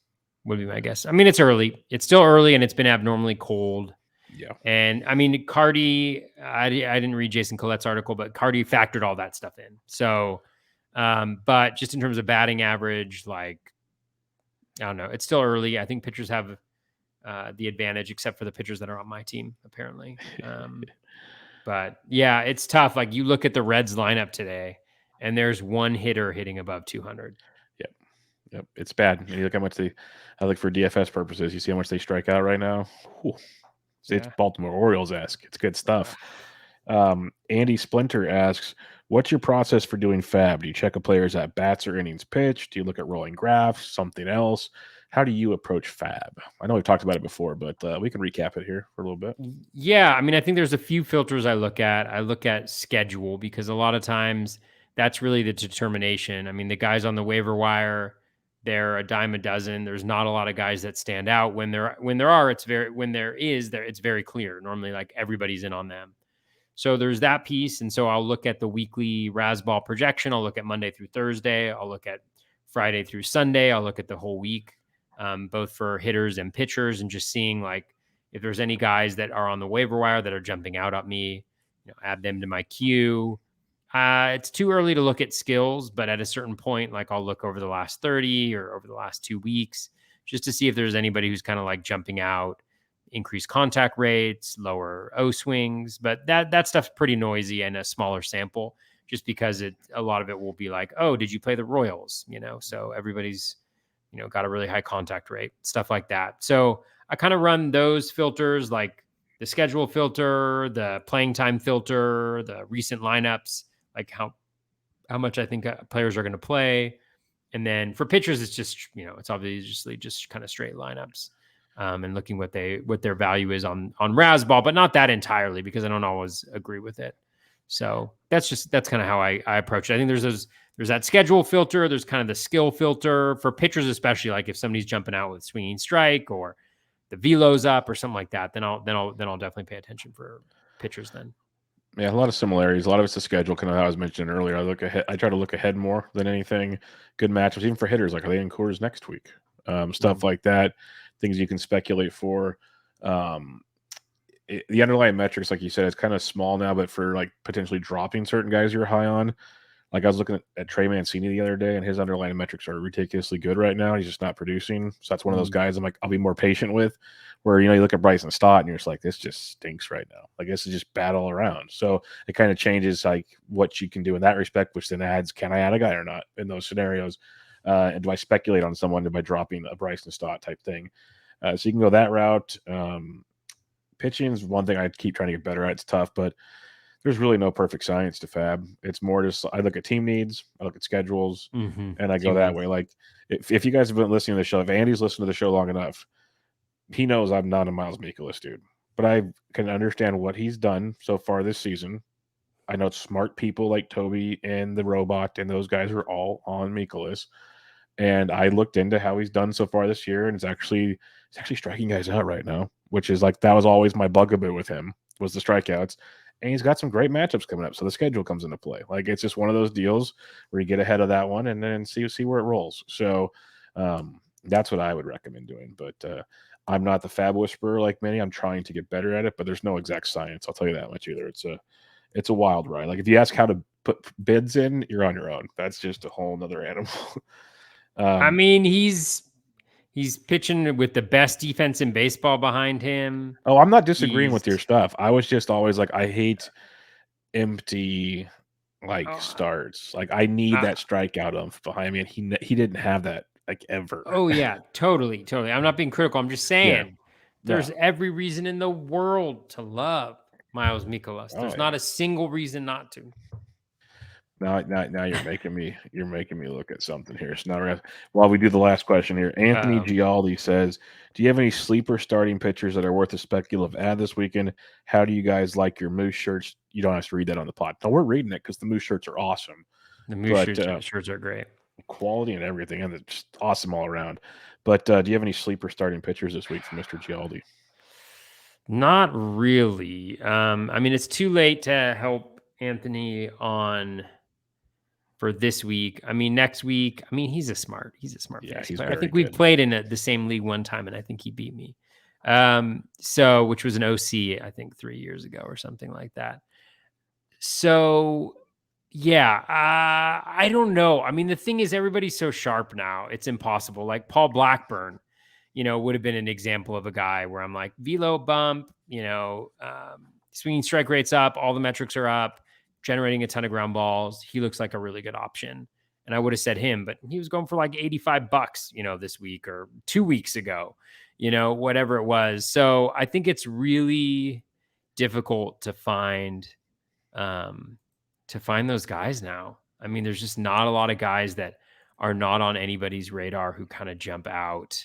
would be my guess. I mean, it's early. It's still early, and it's been abnormally cold. Yeah. And, I mean, Cardi, I didn't read Jason Collette's article, but Cardi factored all that stuff in. So, but just in terms of batting average, like, I don't know. It's still early. I think pitchers have the advantage, except for the pitchers that are on my team, apparently. But yeah, it's tough. Like you look at the Reds lineup today, and there's one hitter hitting above 200. Yep. It's bad. And you look how much I look for DFS purposes. You see how much they strike out right now. It's Baltimore Orioles-esque. It's good stuff. Andy Splinter asks, what's your process for doing FAAB? Do you check a player's at bats or innings pitched? Do you look at rolling graphs, something else? How do you approach FAAB? I know we've talked about it before, but we can recap it here for a little bit. Yeah, I mean, I think there's a few filters I look at. I look at schedule because a lot of times that's really the determination. I mean, the guys on the waiver wire, they're a dime a dozen. There's not a lot of guys that stand out. When there is, it's very clear. Normally, like everybody's in on them. So there's that piece. And so I'll look at the weekly Razzball projection. I'll look at Monday through Thursday. I'll look at Friday through Sunday. I'll look at the whole week, both for hitters and pitchers, and just seeing like if there's any guys that are on the waiver wire that are jumping out at me, add them to my queue. It's too early to look at skills, but at a certain point, like I'll look over the last 30 or over the last 2 weeks just to see if there's anybody who's kind of like jumping out. Increased contact rates, lower O swings, but that stuff's pretty noisy and a smaller sample just because a lot of it will be like, oh, did you play the Royals? So everybody's, got a really high contact rate, stuff like that. So I kind of run those filters, like the schedule filter, the playing time filter, the recent lineups, like how much I think players are going to play. And then for pitchers, it's just, it's obviously just kind of straight lineups. And looking what their value is on Razzball, but not that entirely because I don't always agree with it. So that's kind of how I approach it. I think there's that schedule filter. There's kind of the skill filter for pitchers, especially like if somebody's jumping out with swinging strike or the velo's up or something like that, then I'll definitely pay attention for pitchers then. Yeah, a lot of similarities. A lot of it's the schedule, kind of how I was mentioning earlier. I look ahead. I try to look ahead more than anything. Good matchups, even for hitters. Like, are they in Coors next week? Stuff like that. Things you can speculate for. Um, the underlying metrics, like you said, it's kind of small now, but for like potentially dropping certain guys you're high on, like I was looking at Trey Mancini the other day, and his underlying metrics are ridiculously good right now. He's just not producing. So that's one of those guys I'm like, I'll be more patient with. Where you look at Bryson Stott, and you're just like, this just stinks right now. Like this is just bad all around. So it kind of changes like what you can do in that respect, which then adds, can I add a guy or not in those scenarios? And do I speculate on someone by dropping a Bryson Stott type thing? So you can go that route. Pitching is one thing I keep trying to get better at. It's tough, but there's really no perfect science to FAAB. It's more just I look at team needs, I look at schedules, and I go Team that needs. way. Like if you guys have been listening to the show, if Andy's listened to the show long enough, he knows I'm not a Miles Mikolas dude. But I can understand what he's done so far this season. I know smart people like Toby and the robot and those guys are all on Mikolas. And I looked into how he's done so far this year, and it's actually striking guys out right now, which is like that was always my bugaboo with him was the strikeouts. And he's got some great matchups coming up, so the schedule comes into play. Like it's just one of those deals where you get ahead of that one and then see where it rolls. So that's what I would recommend doing. But I'm not the FAAB whisperer like many. I'm trying to get better at it, but there's no exact science. I'll tell you that much either. It's a wild ride. Like if you ask how to put bids in, you're on your own. That's just a whole nother animal. I mean, he's pitching with the best defense in baseball behind him. Oh, I'm not disagreeing He's with your stuff. I was just always like, I hate empty starts. Like I need that strikeout behind me, and he didn't have that like ever. oh yeah, totally. I'm not being critical. I'm just Yeah, saying no, there's every reason in the world to love Miles Mikolas. oh There's not yeah. a single reason not to. Now you're making me look at something here. So now while we do the last question here, Anthony Um, Gialdi says, "Do you have any sleeper starting pitchers that are worth a speculative add this weekend? How do you guys like your Moose shirts?" You don't have to read that on the pod. No, we're reading it because the Moose shirts are awesome. the Moose But shirts are great. quality and everything, and it's just awesome all around. But do you have any sleeper starting pitchers this week for Mr. Gialdi? Not really. I mean, it's too late to help Anthony on for this week. I mean, next week. I mean, he's a smart Yeah, fantasy he's player. I very think we good. played in the same league one time, and I think he beat me. So which was an OC, I think 3 years ago or something like that. So yeah, I don't know. I mean, the thing is, everybody's so sharp now; it's impossible. Like Paul Blackburn, would have been an example of a guy where I'm like, velo bump, swinging strike rates up, all the metrics are up, generating a ton of ground balls. He looks like a really good option. And I would have said him, but he was going for like $85, this week or 2 weeks ago, whatever it was. So I think it's really difficult to find those guys now. I mean, there's just not a lot of guys that are not on anybody's radar who kind of jump out.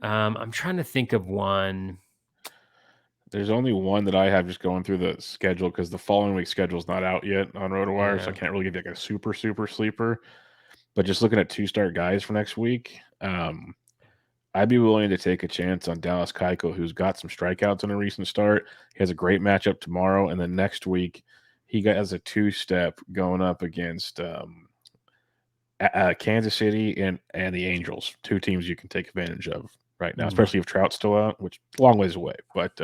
I'm trying to think of one. There's only one that I have just going through the schedule because the following week's schedule is not out yet on RotoWire, so I Yeah. can't really give you like a super sleeper. But just looking at two-start guys for next week, I'd be willing to take a chance on Dallas Keuchel, who's got some strikeouts in a recent start. He has a great matchup tomorrow, and then next week he has a two-step going up against Kansas City and the Angels, two teams you can take advantage of right now, especially if Trout's still out, which is a long ways away. But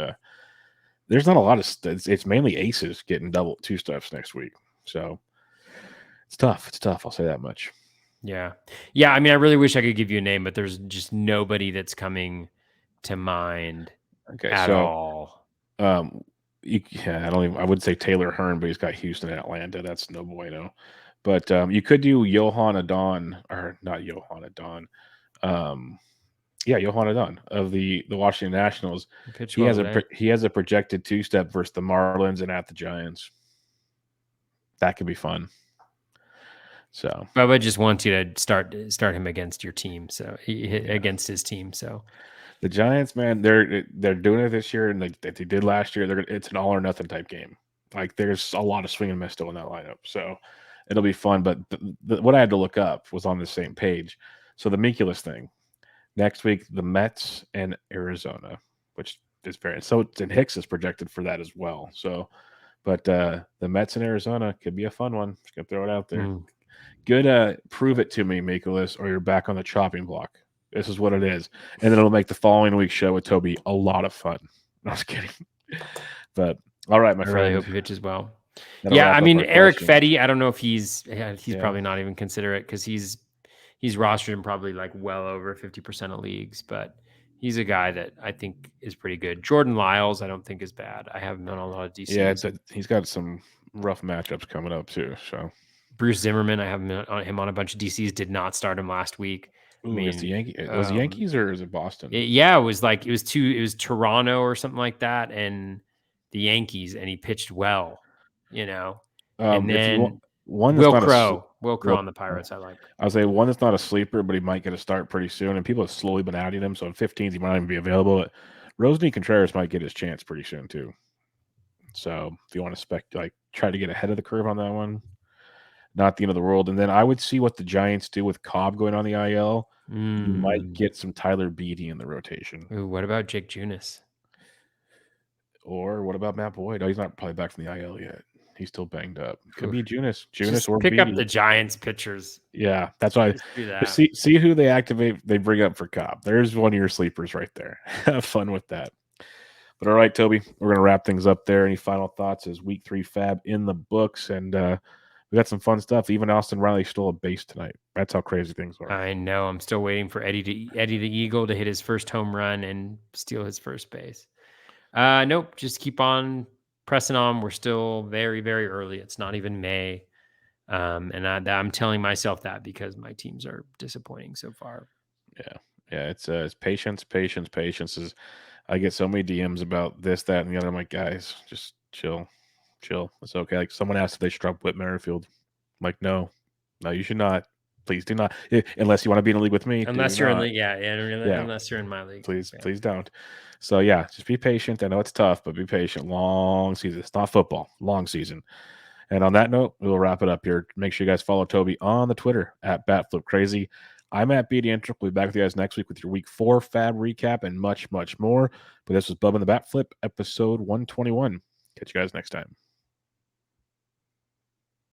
there's not a lot of it's mainly aces getting double two steps next week, so it's tough. It's tough. I'll say that much. Yeah. I mean, I really wish I could give you a name, but there's just nobody that's coming to mind Okay, at so all. I don't even. I would say Taylor Hearn, but he's got Houston and Atlanta. That's no bueno. But you could do Johan Adon, or not Johan Adon. Johan Adon of the Washington Nationals. Pitch He well has today. he has a projected two-step versus the Marlins and at the Giants. That could be fun. So Bubba just wants you to start him against your team, so against his team. So the Giants, man, they're doing it this year, and like they did last year. It's an all or nothing type game. Like there's a lot of swing and miss still in that lineup, so it'll be fun. But what I had to look up was on the same page. So the Mikolas thing next week, the Mets and Arizona, which is very so. And Hicks is projected for that as well. So But the Mets in Arizona could be a fun one. Just gonna throw it out there. Good. Prove it to me, Mikolas, or you're back on the chopping block. This is what it is. And then it'll make the following week's show with Toby a lot of fun. No, I was kidding. But all right, my I friend. really hope he pitches well. That'll Yeah, wrap I up mean, our Eric questions. Fetty, I don't know if he's Yeah. probably not even considerate because he's rostered in probably like well over 50% of leagues, but he's a guy that I think is pretty good. Jordan Lyles, I don't think is bad. I have him on a lot of DCs. Yeah, he's got some rough matchups coming up too. So Bruce Zimmerman, I have him on a bunch of DCs. Did not start him last week. ooh, I mean, it's the Yankees. Was it Yankees or is it Boston? Yeah, it was Toronto or something like that, and the Yankees, and he pitched well, And If you want then one that's Will not Crow Will on the Pirates, I like. I would say one that's not a sleeper, but he might get a start pretty soon. And people have slowly been adding him. So in 15th, he might not even be available. But Rosny Contreras might get his chance pretty soon too. So if you want to try to get ahead of the curve on that one, not the end of the world. And then I would see what the Giants do with Cobb going on the IL. You might get some Tyler Beatty in the rotation. Ooh, what about Jake Junis? Or what about Matt Boyd? Oh, he's not probably back from the IL yet. He's still banged up. Could be Junis Just or pick Beatty. up the Giants pitchers. Yeah, that's why. Just do that. See who they activate. They bring up for Cobb. There's one of your sleepers right there. Have fun with that. But all right, Toby, we're gonna wrap things up there. Any final thoughts as Week 3 FAAB in the books, and we got some fun stuff. Even Austin Riley stole a base tonight. That's how crazy things are. I know. I'm still waiting for Eddie the Eagle to hit his first home run and steal his first base. Nope. Just keep on pressing on. We're still very, very early. It's not even May. And I'm telling myself that because my teams are disappointing so far. Yeah. It's patience. Is I get so many DMs about this, that, and the other. I'm like, guys, just chill. It's okay. Like someone asked if they should drop Whit Merrifield. I'm like, no, you should not. Please do not. Unless you want to be in a league with me. Unless you're in the unless you're in my league. Please don't. So yeah, just be patient. I know it's tough, but be patient. Long season. It's not football. Long season. And on that note, we'll wrap it up here. Make sure you guys follow Toby on the Twitter at BatFlipCrazy. I'm at BD We'll be back with you guys next week with your Week 4 FAAB recap and much, much more. But this was Bubba and the BatFlip, episode 121. Catch you guys next time.